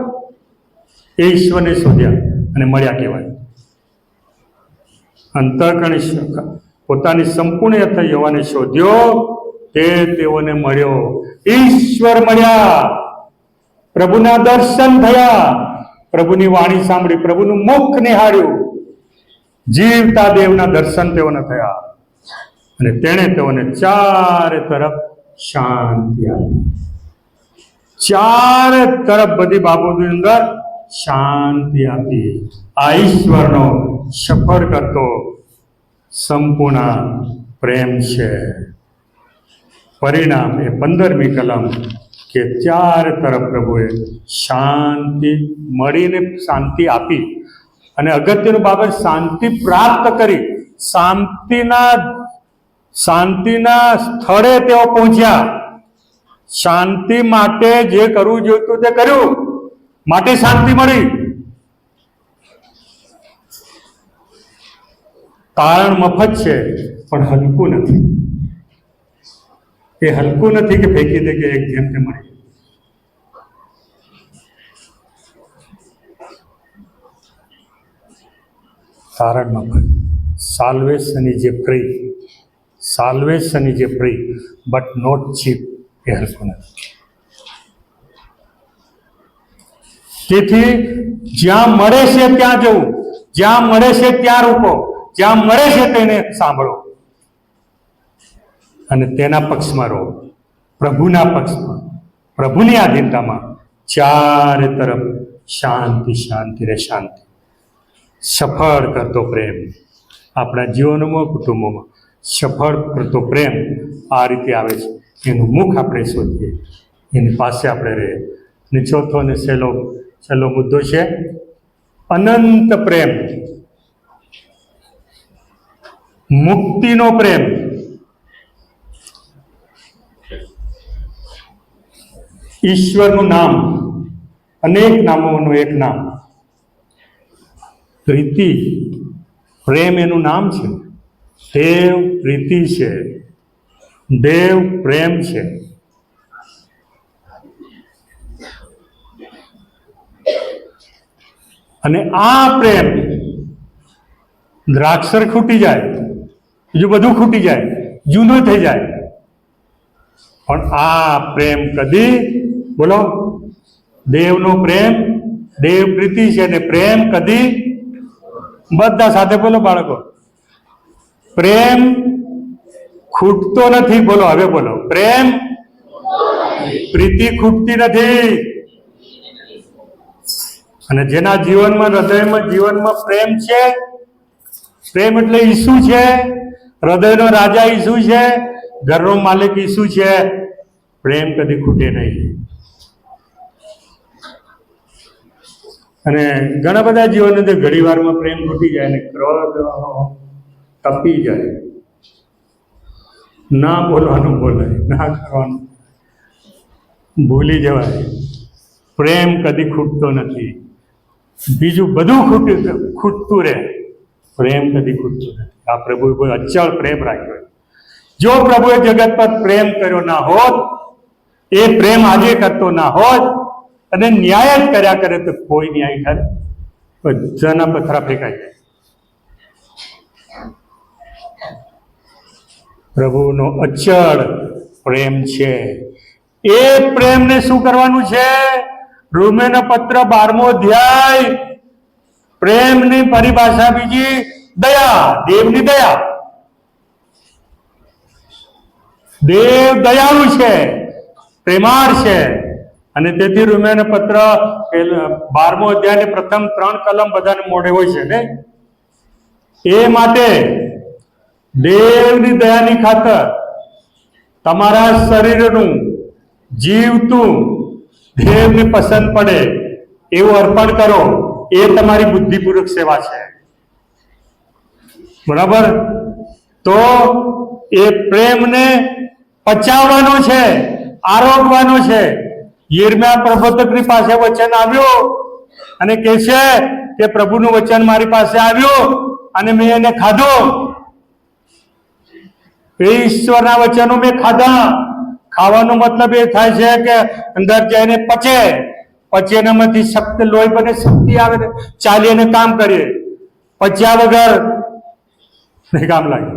એ ઈશ્વરને શોધ્યા અને મળ્યા કહેવાય. અંતઃકરણ પોતાની સંપૂર્ણ યથા યહોવાને શોધ્યો, તે તેઓને મળ્યો. ઈશ્વર મળ્યા, પ્રભુના દર્શન થયા, પ્રભુની વાણી સાંભળી, પ્રભુનું મુખ નિહાળ્યું, જીવતા દેવના દર્શન તેઓને થયા અને તેણે તેઓને ચારે તરફ શાંતિ આપી. ચારે તરફ બધી બાબતોની અંદર શાંતિ આપી. આ ઈશ્વરનો સફળ કરતો સંપૂર્ણ પ્રેમ છે. પરિણામ એ 15મી કલમ કે ચારે તરફ પ્રભુએ શાંતિ મળીને શાંતિ આપી. અને અગત્યનું બાબત, શાંતિ પ્રાપ્ત કરી. શાંતિના સ્થળે તેઓ પહોંચ્યા. શાંતિ માટે જે કરવું જોઈતું તે કર્યું, માટે શાંતિ મળી. કારણ મફત છે પણ હલકું નથી. એ હલકું નથી કે ફેંકી દે કે એક જેમ તે મળી. કારણ મફત. Salvation is a free, salvation is a free but not cheap. એ હલકું નથી. તેથી જ્યાં મળે છે ત્યાં જવું, જ્યાં મળે છે ત્યાં રૂકો, જ્યાં મળે છે તેને સાંભળો અને તેના પક્ષમાં રહો, પ્રભુના પક્ષમાં, પ્રભુની આધીનતામાં. ચારે તરફ શાંતિ, શાંતિ રે શાંતિ. સફળ કરતો પ્રેમ આપણા જીવનોમાં, કુટુંબોમાં સફળ કરતો પ્રેમ આ રીતે આવે છે. એનું મુખ આપણે શોધીએ, એની પાસે આપણે રહીએ. અને ચોથો અને છેલ્લો મુદ્દો છે અનંત પ્રેમ, મુક્તિનો પ્રેમ. ઈશ્વરનું નામ, અનેક નામોનું એક નામ પ્રીતિ, પ્રેમ એનું નામ છે. દેવ પ્રીતિ છે, દેવ પ્રેમ છે. અને આ પ્રેમ દ્રાક્ષર ખૂટી જાય, બીજું બધું ખૂટી જાય, જૂનું થઈ જાય. પણ આ પ્રેમ કદી, બોલો, દેવનો પ્રેમ, દેવ પ્રીતિ છે ને પ્રેમ કદી, બધા સાથે બોલો બાળકો, પ્રેમ ખૂટતો નથી. બોલો હવે બોલો, પ્રેમ, પ્રીતિ ખૂટતી નથી. અને જેના જીવનમાં, હૃદયમાં, જીવનમાં પ્રેમ છે, પ્રેમ એટલે ઈસુ છે, હૃદયનો રાજા ઈસુ છે, ઘરનો માલિક ઈસુ છે, પ્રેમ કદી ખૂટે નહીં. અને ઘણા બધા જીવનની અંદર ઘણી વારમાં પ્રેમ ખૂટી જાય ને ક્રોધ તપી જાય, ના બોલવાનું બોલાય, ના કરવાનું ભૂલી જવાય. પ્રેમ કદી ખૂટતો નથી. બીજું બધું ખૂટતું રહે, પ્રેમ કદી ખૂટતું નથી. આ પ્રભુએ અચળ પ્રેમ રાખ્યો. જો પ્રભુએ જગત પર પ્રેમ કર્યો ના હોત, એ પ્રેમ આજે કરતો ના હોત અને ન્યાય જ કર્યા કરે તો કોઈ ન્યાય થાય, બધાના પથરા ફેંકાઈ જાય. પ્રભુનો અચળ પ્રેમ છે. એ પ્રેમને શું કરવાનું છે? રોમીયોનો પત્ર 12મો અધ્યાય, પ્રેમની પરિભાષા બીજી દયા, દેવની દયા. દેવ દયાળુ છે, પ્રેમાળ છે. અને તેથી રોમીયોનો પત્ર 12મો અધ્યાયની પ્રથમ 3 કલમ બધાને મોઢે હોય છે ને. એ માટે દેવની દયાની ખાતર તમારા શરીરનું જીવતું દેવને પસંદ પડે એવું અર્પણ કરો. એ તમારી બુદ્ધિપૂર્વક સેવા છે, બરાબર? તો એ પ્રેમને પચાવવાનો છે, આરોગવાનો છે. યિર્મયાહ પ્રબોધકની પાસે વચન આવ્યું અને કહે છે કે પ્રભુનું વચન મારી પાસે આવ્યું અને મેં એને ખાધું. એ ઈશ્વરના વચનો મેં ખાધા. ખાવાનો મતલબ એ થાય છે કે અંદર જઈને પચે, પછી એનામાંથી શક્તિ, લોહી બને, શક્તિ આવે, ચાલી અને કામ કરીએ. પચ્યા વગર નહીં કામ લાગે,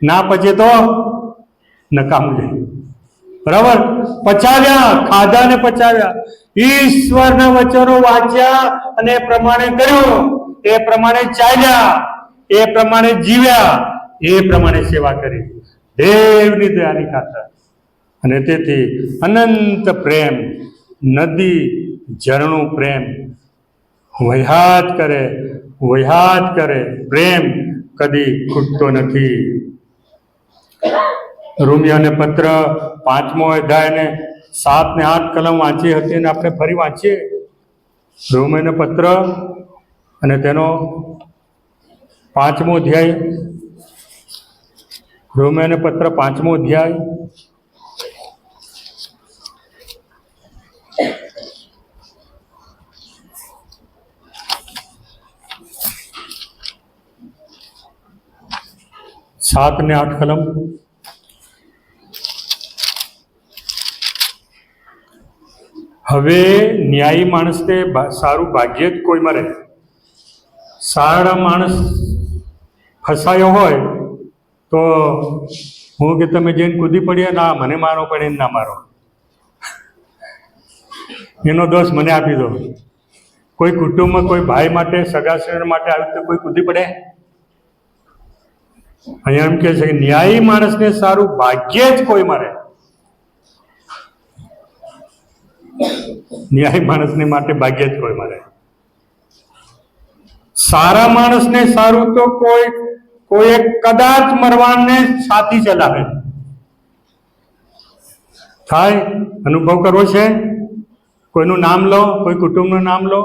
ના પચે તો નકામું જાય, બરાબર? પચાવ્યા, ખાધા ને પચાવ્યા. ઈશ્વરના વચનો વાંચ્યા અને એ પ્રમાણે કર્યું, એ પ્રમાણે ચાલ્યા, એ પ્રમાણે જીવ્યા, એ પ્રમાણે સેવા કરી, દેવની દયાની ખાતર. અને તેથી અનંત પ્રેમ, નદી ઝરણું પ્રેમ વહ્યાત કરે, વહ્યાત કરે. પ્રેમ કદી ખૂટતો નથી. રોમીયોને પત્ર 5મો અધ્યાયને 7 ને 8 કલમ વાંચી હતી અને આપણે ફરી વાંચીએ. રોમીયોને પત્ર અને તેનો 5મો અધ્યાય, રોમીયોને પત્ર 5મો અધ્યાય, સાત ને 8 કલમ. હવે ન્યાયી માણસને સારું ભાગ્ય જ કોઈ મળે. સારા માણસ ફસાયો હોય તો હું કે તમે જઈને કૂદી પડીએ, ના મને મારો પડે ના મારો, એનો દોષ મને આપી દો. કોઈ કુટુંબમાં કોઈ ભાઈ માટે, સગા સંબંધી માટે આવી રીતે કોઈ કૂદી પડે? અહીંયા એમ કે છે કે ન્યાયી માણસને સારું ભાગ્ય જ કોઈ મળે. ન્યાયી માણસને માટે ભાગ્ય જ કોઈ મળે. સારા માણસને સારું તો કોઈ કદાચ મરવાને સાથી ચલાવે. થાય, અનુભવ કરવો છે? કોઈનું નામ લો, કોઈ કુટુંબનું નામ લો,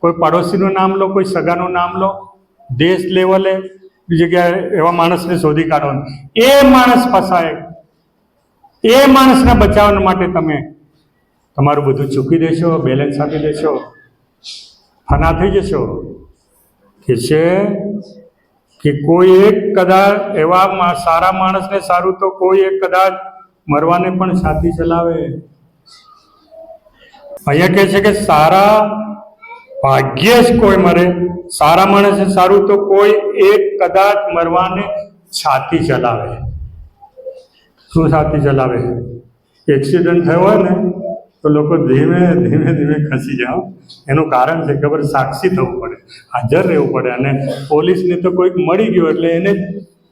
કોઈ પડોશીનું નામ લો, કોઈ સગાનું નામ લો, દેશ લેવલે બીજી જગ્યાએ એવા માણસને શોધી કાઢો. એ માણસ ફસાય, એ માણસને બચાવવા માટે તમે તમારું બધું ચૂકી દેશો, બેલેન્સ આપી દેશો, ફના થઈ જશો. કે છે કે કોઈ એક કદાચ એવા સારા માણસને સારું તો કોઈ એક કદાચ મરવાને પણ સાથી ચલાવે. અહીંયા કહે છે કે સારા ભાગ્યે જ કોઈ મરે. સારા માણસને સારું તો કોઈ એક કદાચ મરવાને છાતી ચલાવે. શું છાતી ચલાવે? એક્સિડન્ટ થયો હોય ને તો લોકો ધીમે ધીમે ધીમે ખસી જાય. એનું કારણ છે ખબર? સાક્ષી થવું પડે, હાજર રહેવું પડે. અને પોલીસને તો કોઈક મળી ગયો એટલે એને જ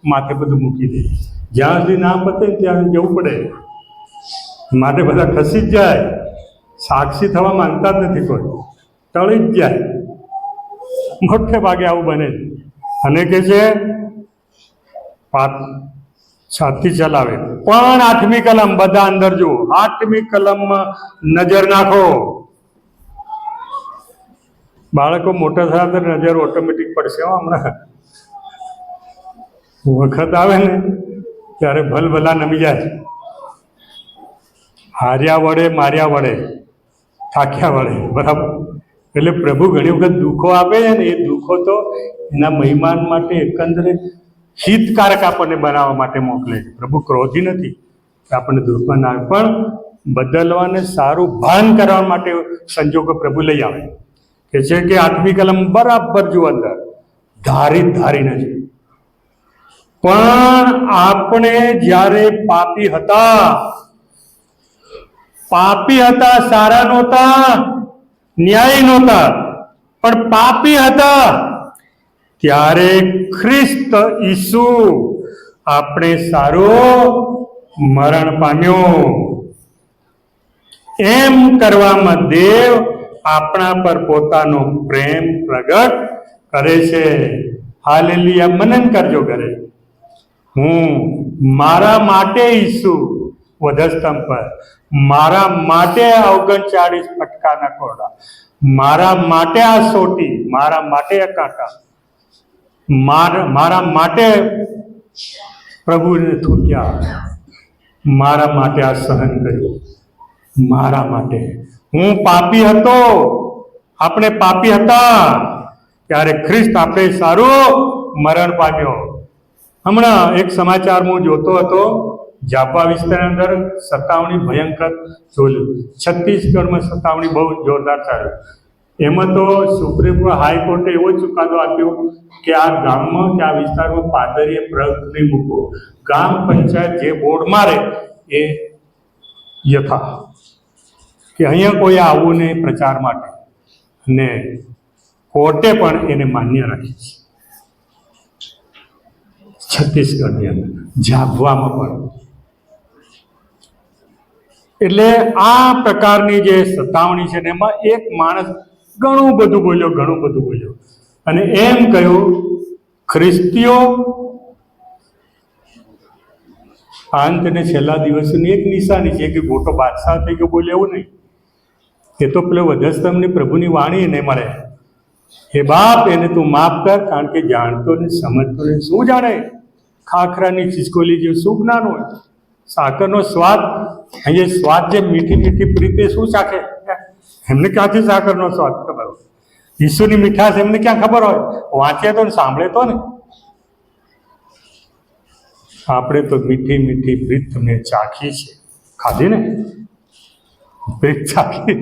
માથે બધું મૂકી દે. જ્યાં સુધી ના પતે ત્યાં જવું પડે. માટે બધા ખસી જ જાય. સાક્ષી થવા માંગતા જ નથી કોઈ, ટળી જ જાય. મોટે ભાગે આવું બને. અને કે છે છાતી ચલાવે. પણ 8મી કલમ, બધા અંદર જુઓ, 8મી કલમમાં નજર નાખો. બાળકો મોટા થયા તો નજર ઓટોમેટિક પડશે. હમણાં વખત આવે ને ત્યારે ભલભલા નમી જાય. હાર્યા વડે, માર્યા વડે, થાક્યા વડે, બરાબર. એટલે પ્રભુ ઘણી વખત દુઃખો આપે છે ને, એ દુઃખો તો એના મહેમાન માટે એકંદરે હિતકારક આપણને બનાવવા માટે મોકલે છે. પ્રભુ ક્રોધી નથી કે આપણને દુઃખમાં ના આવે, પણ બદલવાને સારું ભાન કરવા માટે સંજોગો પ્રભુ લઈ આવે. કે છે કે 8મી કલમ બરાબર જુઓ, અંદર ધારીને છે. પણ આપણે જ્યારે પાપી હતા, સારા નહોતા, ન્યાયી નહોતા, પણ પાપી હતા, ત્યારે ખ્રિસ્ત ઈસુ આપણે સારું મરણ પામ્યો. એમ કરવામાં દેવ આપણા પર પોતાનો પ્રેમ પ્રગટ કરે છે. હાલેલુયા! મનન કરજો ઘરે. હું મારા માટે ઈસુ વધસ્તંભ પર, મારા માટે 39 ફટકાના કોરડા, મારા માટે આ સોટી, મારા માટે આ કાંટા, મારા માટે પ્રભુને થૂક્યા, મારા માટે આ સહન કર્યું, મારા માટે. હું પાપી હતો, આપણે પાપી હતા, ત્યારે ખ્રિસ્ત આપણે સારું મરણ પામ્યો. હમણાં એક સમાચાર હું જોતો હતો, જાપા વિસ્તારની અંદર સતાવણી ભયંકર જોયું. છત્તીસગઢમાં સતાવણી બહુ જોરદાર ચાલ્યું. એમાં તો સુપ્રીમ હાઈકોર્ટે એવો ચુકાદો આપ્યો કે આ ગામમાં કે આ વિસ્તારમાં પાદરીએ પ્રગ નહીં મૂકો. ગ્રામ પંચાયત જે બોર્ડ મારે એ યથા, કે અહીંયા કોઈ આવવું નહીં પ્રચાર માટે. ને કોર્ટે પણ એને માન્ય રાખી છે. છત્તીસગઢની અંદર જાગવામાં પણ. એટલે આ પ્રકારની જે સતાવણી છે ને, એમાં એક માણસ ઘણું બધું બોલ્યો અને એમ કહ્યું, ખ્રિસ્તીઓ અંત અને છેલ્લા દિવસોની એક નિશાની છે કે મોટો બાદશાહ થઈ ગયો, બોલે એવું નહીં. એ તો પેલો વધસ્તંભની પ્રભુની વાણી એને મળે, હે બાપ એને તું માફ કર, કારણ કે જાણતો ને સમજતો ને. શું જાણે? ખાખરાની ખિસકોલી જેવું શું જ્ઞાન હોય? સાકરનો સ્વાદ, અહીંયા સ્વાદ જે મીઠી પ્રીતિ શું ચાખે? એમને ક્યાંથી સાકરનો સ્વાદ ખબર હોય? ઈસુની મીઠાશ એમને ક્યાં ખબર હોય? વાંચે તો ને સાંભળે તો ને. આપણે તો મીઠી પ્રીત મેં ચાખી છે. ખાધી ને પ્રીત ચાખી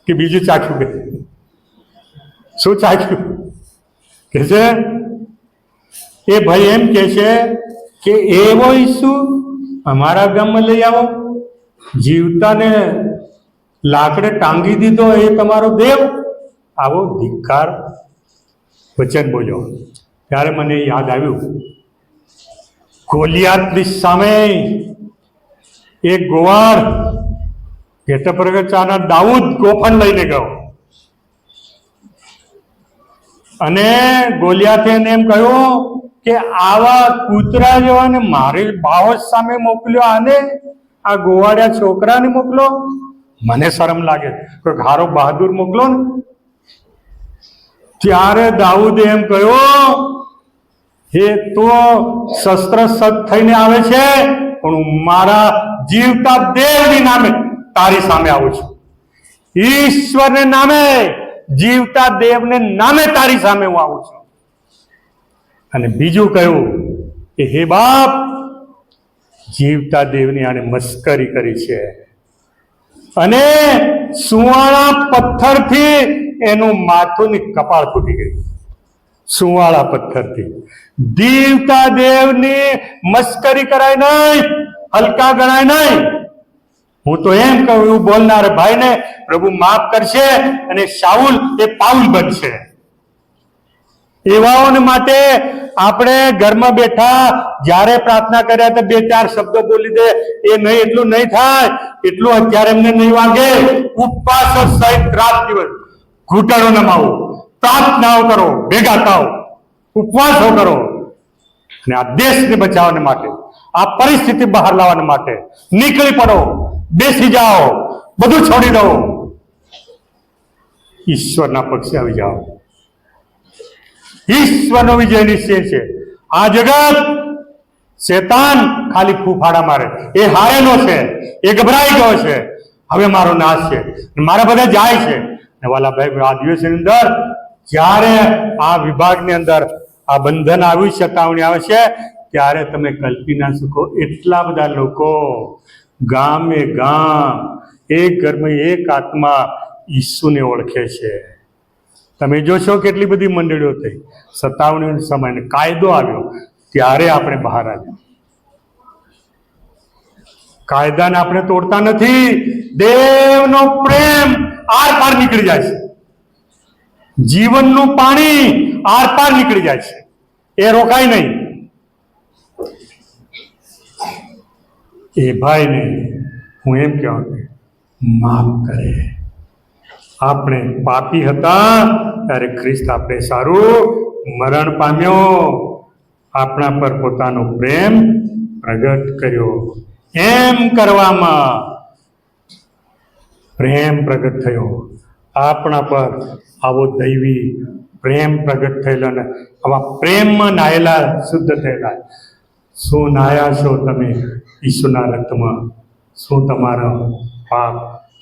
કે બીજું ચાખ્યું? કે શું ચાખ્યું? કે છે એ ભાઈ એમ કે છે કે એવો ઈસુ અમારા ગામમાં લઈ આવો, જીવતાને લાકડે ટાંગી દીધો, એ તમારો દેવ? આવો ધિક્કાર વચન બોલ્યો. ત્યારે મને યાદ આવ્યું, ગોલિયાતની સામે એક ગોવાળ ઘેટપ્રગચાના દાઉદ ગોફણ લઈને ગયો અને ગોલિયાતે એને એમ કહ્યું કે આવા કૂતરા જેવાને મારી બાહોશ સામે મોકલ્યો, આને આ ગોવાળિયા છોકરાને મોકલો? મને શરમ લાગે, કોઈ હારો બહાદુર મોકલો ને. ત્યારે દાઉદે એમ કહ્યું, હે તો શસ્ત્ર સજ્જ થઈને આવે છે, પણ હું મારા જીવતા દેવની નામે તારી સામે આવું છું. ઈશ્વરને નામે, જીવતા દેવને નામે તારી સામે હું આવું છું. અને બીજું કહ્યું કે હે બાપ, જીવતા દેવની આને મસ્કરી કરી છે અને સુવાળા પથ્થરથી એનું માથું ની કપાળ ફૂટી ગયું. સુવાળા પથ્થરથી. દીવતા દેવની મસ્કરી કરાય નહીં, હલકા ગણાય નહીં. હું તો એમ કહું, એવું બોલનાર ભાઈને પ્રભુ માફ કરશે અને શાઉલ એ પાઉલ બનશે. એવાઓને માટે આપણે ઘરમાં બેઠા જ્યારે પ્રાર્થના કર્યા તો 2-4 શબ્દો બોલી દે એ નહીં, એટલું નહીં થાય. એટલું અત્યારે એમને નહીં વાગે. ઉપવાસ સહિત રાત દિવસ ઘૂંટણો નમાવો, પ્રાર્થનાઓ કરો, ભેગા થાઓ, ઉપવાસો કરો અને આ દેશને બચાવવા માટે, આ પરિસ્થિતિ બહાર લાવવા માટે નીકળી પડો. બેસી જાઓ, બધું છોડી દો, ઈશ્વરના પક્ષે આવી જાઓ. ઈશ્વરનો વિજય નિશ્ચય છે. આ જગત શેતાન ખાલી ફૂફાડા મારે, એ હારેલો છે, એ ગભરાઈ ગયો છે. હવે મારો નાશ છે, મારા બધા જાય છે. ને વાલા ભાઈ, આ દિવસની અંદર જ્યારે આ વિભાગની અંદર આ બંધન આવ્યું, ચેતવણી આવે છે, ત્યારે તમે કલ્પી ના શકો એટલા બધા લોકો ગામે ગામ, એક ઘરમાં એક આત્મા ઈસુને ઓળખે છે. તમે જોશો કેટલી બધી મંડળીઓ થઈ. 57 સમયનો કાયદો આવ્યો ત્યારે આપણે બહાર આવ્યા. કાયદાને આપણે તોડતા નથી. દેવનો પ્રેમ આર પાર નીકળી જાય છે. જીવનનું પાણી આર પાર નીકળી જાય છે, એ રોકાય નહીં. એ ભાઈને હું એમ કહેવાનું, માફ કરે. આપણે પાપી હતા ત્યારે ખ્રિસ્ત આપણે સારું મરણ પામ્યો, આપણા પર પોતાનો પ્રેમ પ્રગટ કર્યો. એમ કરવામાં પ્રેમ પ્રગટ થયો. આપણા પર આવો દૈવી પ્રેમ પ્રગટ થયેલો ને આવા પ્રેમમાં નાયેલા, શુદ્ધ થયેલા. શું નાયા છો તમે ઈસુના રક્તમાં? શું તમારા પાપ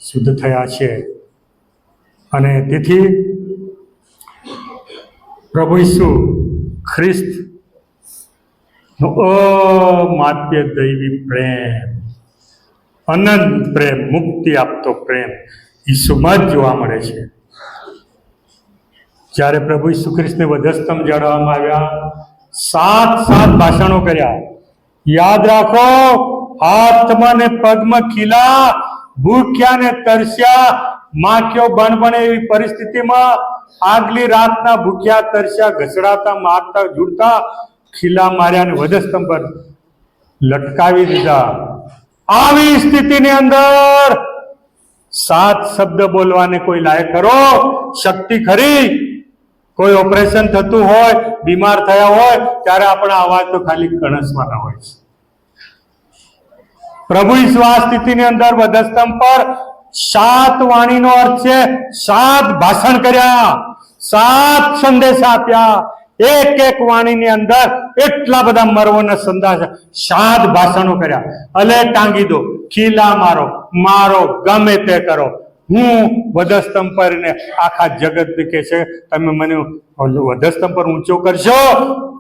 શુદ્ધ થયા છે? અને તેથી પ્રભુ ઈસુ ખ્રિસ્ત નો અમાત્ય દૈવી પ્રેમ, અનંત પ્રેમ, મુક્તિ આપતો પ્રેમ ઈસુમાં જ જોવા મળે છે. જ્યારે પ્રભુ ઈસુ ખ્રિસ્તને વધસ્તંભ જડાવવામાં આવ્યા, 7 ભાષણો કર્યા. યાદ રાખો, હાથમાં ને પગમાં ખીલા, ભૂખ્યા ને તરસ્યા, માખ્યો બણબણે એવી પરિસ્થિતિમાં આગલી રાતના ભૂખ્યા તરસ્યા, ઘસડાતા, મારતા, ઝૂડતા, ખીલા માર્યા અને વધસ્તંભ પર લટકાવી દીધા. આવી સ્થિતિની અંદર 7 શબ્દ બોલવાને કોઈ લાયક ખરો? શક્તિ ખરી? કોઈ ઓપરેશન થતું હોય, બીમાર થયા હોય ત્યારે આપણા અવાજ તો ખાલી કણસવાના હોય છે. પ્રભુ ઈસુ આ સ્થિતિની અંદર વધસ્તંભ પર 7 વાણીનો અર્થ છે 7 ભાષણ કર્યા, 7 સંદેશા આપ્યા. એક વાણીની અંદર એટલા બધા મર્વના સંદેશા, 7 ભાષણો કર્યા. અલે ટાંગી દો, ખીલા મારો, મારો, ગમે તે કરો. હું વધસ્તંભ પર ને આખા જગત કે છે તમે મને વધસ્તંભ પર ઊંચો કરશો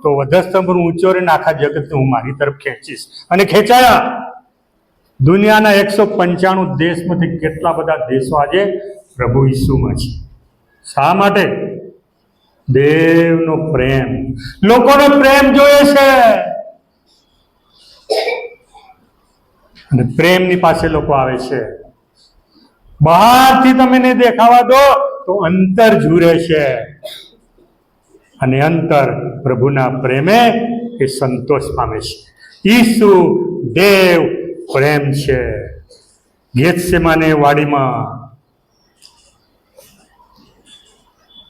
તો વધસ્તંભ પર ઊંચો રહીને આખા જગતને હું મારી તરફ ખેંચીશ. અને ખેંચાયા. દુનિયાના 195 દેશમાંથી કેટલા બધા દેશો આજે પ્રભુ ઈસુમાં છે. શા માટે? દેવનો પ્રેમ. લોકોનો પ્રેમ જોઈએ છે અને પ્રેમની પાસે લોકો આવે છે. બહારથી તમે ને દેખાવા દો તો અંતર જુરે છે અને અંતર પ્રભુના પ્રેમે એ સંતોષ પામે છે. ઈસુ દેવ પ્રેમ છે. ગેત્સેમાને વાડીમાં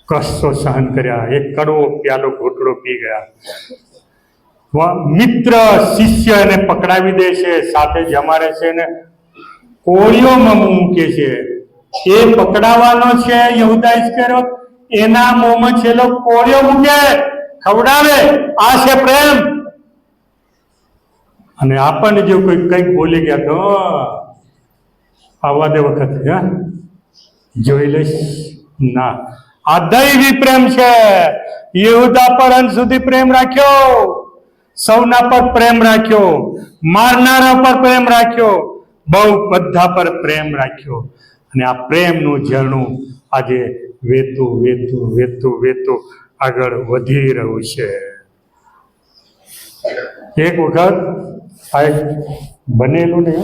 કષ્ટો સહન કર્યા, એક કડવો પ્યાલો ઘૂંટડો પી ગયા. મિત્ર શિષ્ય એને પકડાવી દે છે, સાથે જમાડે છે ને કોળીઓમાં મૂકે છે. એ પકડાવાનો છે યહૂદા ઇસ્કરિયોત, એના મોંમાં છેલ્લો કોળીઓ મૂકે, ખવડાવે. આ છે પ્રેમ. અને આપણને જો કોઈ કંઈક બોલી ગયા તો આવવા દે વખત જોઈ લઈશ. ના, આ દૈવી પ્રેમ છે. યહૂદા પર અંત સુધી પ્રેમ રાખ્યો, સૌના પર પ્રેમ રાખ્યો, મારનારા પર પ્રેમ રાખ્યો, બહુ બધા પર પ્રેમ રાખ્યો. અને આ પ્રેમનું ઝરણું આજે વેતું વેતું વેતું વેતું આગળ વધી રહ્યું છે. એક વખત આ એક બનેલું ને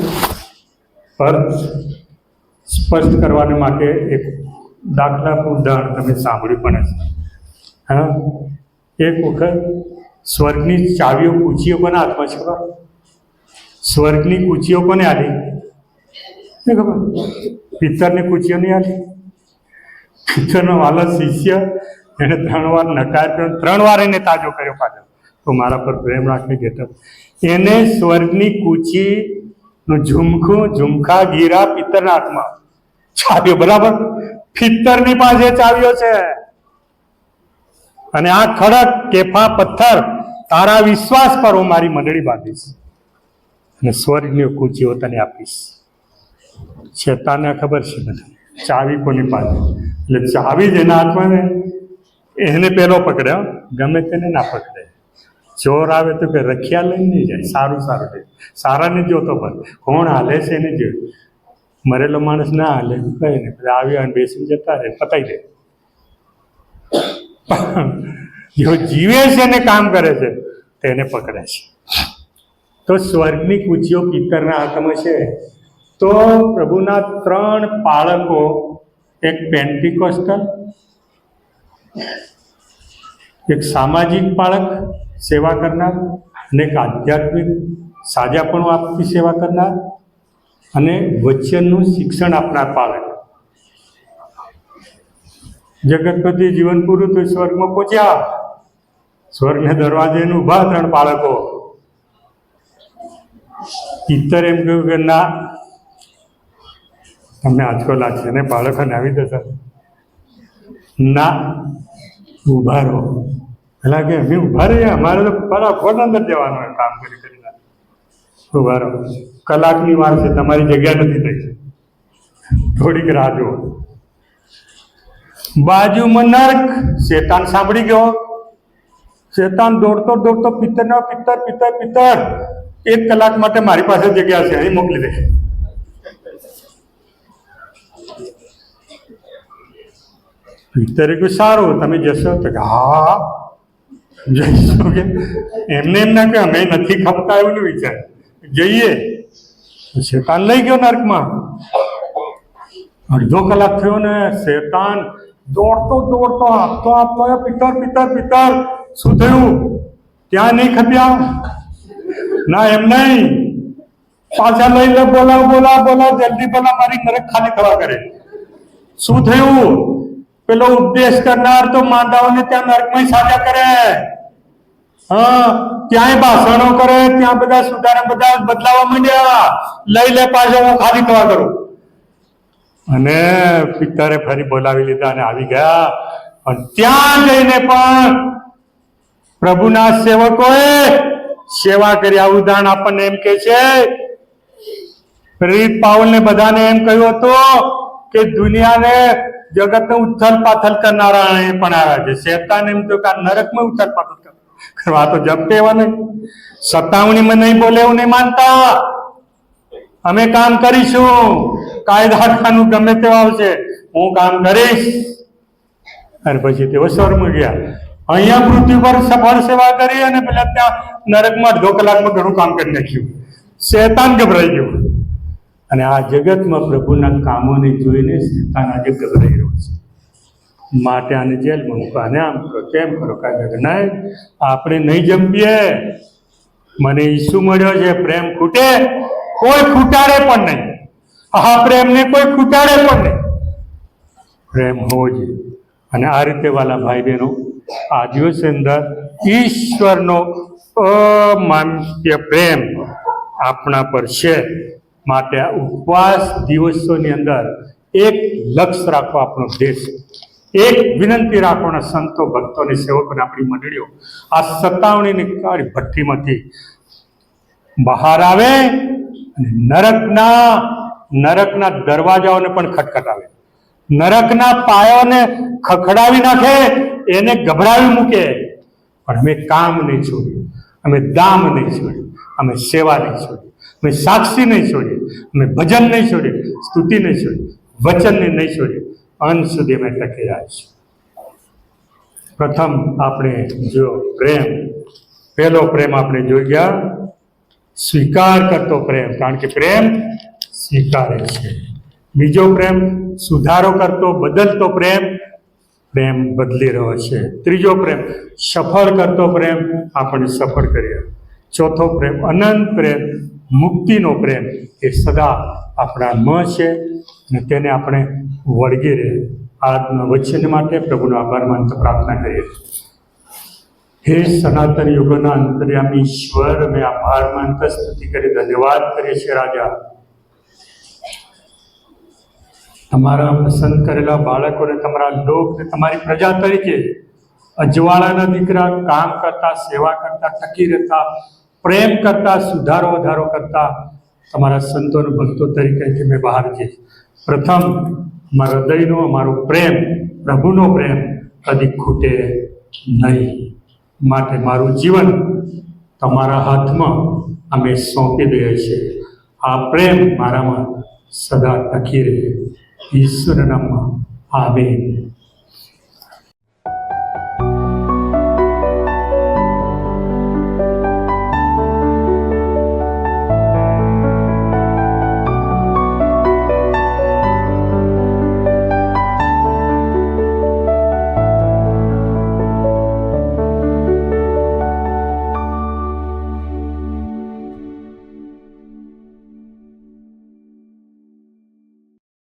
અર્થ સ્પષ્ટ કરવા માટે એક દાખલાનું ઉદાહરણ તમે સાંભળ્યું પણ હશે. હા, એક વખત સ્વર્ગની ચાવીઓ કૂચીઓ કોના હાથમાં છે ખબર? સ્વર્ગની કૂચીઓ કોને આલી? નહીં ખબર? પિત્તરની કૂચીઓ નહીં આલી. પિત્તરનો વાલો શિષ્ય એને 3 વાર નકાર્યો, 3 વાર એને તાજો કર્યો પાછો. તો મારા પર પ્રેમ રાખી ગયો. એને સ્વર્ગની કૂચીનું ઝુમખા ગીરા પિત્તરના હાથમાં, ચાવીઓ બરાબર પિત્તરની પાસે ચાવીઓ છે. અને આ ખડક કેફા પથ્થર તારા વિશ્વાસ પર હું મારી મંડળી બાંધીશ અને સ્વર્ગની કૂચીઓ તને આપીશ. શેતાનને ખબર છે બધા ચાવી કોની પાસે, એટલે ચાવી જેના હાથમાં ને એને પેલો પકડ્યો, ગમે તેને ના પકડે. ચોર આવે તો કે રખિયા લઈને નહીં જાય, સારું લે, સારાને જોતો પણ કોણ હાલે છે એને જોયું. મરેલો માણસ ના હાલે, કઈ નહીં, આવ્યા અને બેસી જતા રહે, પતાઈ દે. જો જીવે છે ને કામ કરે છે તેને પકડે છે. તો સ્વર્ગની કૂચીઓ પિત્તરના હાથમાં છે. તો પ્રભુના 3 પાળકો, એક પેન્ટિકોસ્ટલ, એક સામાજિક પાળક સેવા કરનાર, અને એક આધ્યાત્મિક સાજાપણું આપતી સેવા કરનાર, અને વચનનું શિક્ષણ આપનાર પાળક. જગતપતિ જીવન પૂરું તો સ્વર્ગમાં પહોંચ્યા. સ્વર્ગના દરવાજે ઊભા 3 પાળકો. પિત્તર એમ કહ્યું કે ના, તમને આંચકો લાગશે ને બાળકોને આવી દશા, ના ઊભા રહો. પેલા કે અમે ઊભા રહીએ, અમારે તો ફટાફટ અંદર જવાનું કામ કરીને. ઊભા રહો, કલાકની વાર છે, તમારી જગ્યા નથી થઈ, થોડીક રાહ જુઓ. બાજુમાં નર્ક. શેતાન સાંભળી ગયો. શેતાન દોડતો પિત્તર 1 કલાક માટે મારી પાસે જગ્યા છે, અહીં મોકલી દે. પિત્તરે કહ્યું સારું, તમે જશો? તો હા જઈશું. કે એમને એમ ના કે અમે નથી ખપતા એવું નહીં વિચાર, જઈએ. શેતાન લઈ ગયો નર્કમાં. 1/2 કલાક થયો ને શેતાન દોડતો આપતો પિત્તર શું થયું? ત્યાં નહીં ખપ્યા? ના એમ નહીં, પાછા લઈ લે, બોલાવ જલ્દી બોલા, મારી નરક ખાલી થવા કરે. શું થયું? પેલો ઉપદેશ કરનાર તો માંદાઓને ત્યાં નરકમાં સાજા કરે. હા, ત્યાંય ભાષણો કરે, ત્યાં બધા સુધારા બધા બદલાવા માંડ્યા. લઈ લે પાછો, હું ખાલી થવા કરું. અને પિત્તરે ફરી બોલાવી લીધા અને આવી ગયા. અને ત્યાં જઈને પણ પ્રભુના સેવકોએ સેવા કરી. આ ઉદાહરણ આપણને એમ કે છે, પ્રેરિત પાઉલને બધાને એમ કહ્યું હતું કે દુનિયાને જગતને ઉથલ પાથલ કરનારા એ પણ આવ્યા છે. શેતાન એમ તો નરકમાં ઉથલ પાથલ કરવા તો જપતે એવા નહીં, સત્તાવણીમાં નહીં બોલે એવું નહીં માનતા. અમે કામ કરીશું, કાયદાખાનું ગમે તેવા આવશે, હું કામ કરીશ. અને પછી તેઓ સ્વર્ગમાં ગયા. અહીંયા પૃથ્વી પર સફળ સેવા કરી અને પેલા ત્યાં નરકમાં 1/2 કલાકમાં ઘણું કામ કરી નાખ્યું. શેતાન ગભરાઈ ગયો. અને આ જગતમાં પ્રભુના કામોને જોઈને શેતાન આજે ગભરાઈ રહ્યો છે. માટે આને જેલમાં મૂકો, આને આમ કરો, તેમ કરો. કાંઈ નહીં, આપણે નહીં જંપીએ. મને ઈસુ મળ્યો છે, પ્રેમ ખૂટે કોઈ ખૂટાડે પણ નહીં. આ પ્રેમને કોઈ ખૂટાડે પણ નહીં. પ્રેમ હોવો જોઈએ. અને આ રીતે વાલા ભાઈ બહેનો, આ દિવસની અંદર ઈશ્વરનો અમાન્ત્ય પ્રેમ આપણા પર છે. માટે આ ઉપવાસ દિવસોની અંદર એક લક્ષ્ય રાખો, આપણો દેશ. એક વિનંતી રાખવાના સંતો, ભક્તોને, સેવકોને, આપણી મંડળીઓ આ સતાવણીની કાળી ભઠ્ઠીમાંથી બહાર આવે અને નરકના દરવાજાઓને પણ ખટખટાવે, નરકના પાયાઓને ખખડાવી નાખે, એને ગભરાવી મૂકે. પણ અમે કામ નહીં છોડ્યું, અમે દામ નહીં છોડ્યું, અમે સેવા નહીં છોડી, અમે સાક્ષી નહીં છોડી, અમે ભજન નહીં છોડી, સ્તુતિ નહીં છોડી, વચનને નહીં છોડી, અંત સુધી અમે ટકી રહ્યા છીએ. પ્રથમ આપણે જો પ્રેમ, પહેલો પ્રેમ આપણે જોઈ ગયા સ્વીકાર કરતો પ્રેમ, કારણ કે પ્રેમ સ્વીકારે છે. બીજો પ્રેમ સુધારો કરતો બદલતો પ્રેમ, પ્રેમ બદલી રહ્યો છે. ત્રીજો પ્રેમ સફળ કરતો પ્રેમ, આપણને સફળ કરીએ. ચોથો પ્રેમ અનંત પ્રેમ, મુક્તિનો પ્રેમ, એ સદા આપણામાં છે અને તેને આપણે વળગી રહે. આજના વચન માટે પ્રભુનો આભાર માનતો પ્રાર્થના કરીએ. હે સનાતન યુગના અંતર્યામી ઈશ્વર, અમે આભાર માનતા સ્તુતિ કરી ધન્યવાદ કરીએ છીએ રાજા. તમારા પસંદ કરેલા બાળકોને તમારા લોકને તમારી પ્રજા તરીકે અજવાળાના દીકરા કામ કરતા, સેવા કરતા, ટકી રહેતા, પ્રેમ કરતા, સુધારો વધારો કરતા તમારા સંતોનો ભક્તો તરીકે તમે બહાર છે. પ્રથમ અમારા હૃદયનો અમારો પ્રેમ, પ્રભુનો પ્રેમ કદી ખૂટે નહીં. માટે મારું જીવન તમારા હાથમાં અમે સોંપી દઈએ છીએ. આ પ્રેમ મારામાં સદા ટકી રહે. ઈશ્વરના નામમાં આમીન.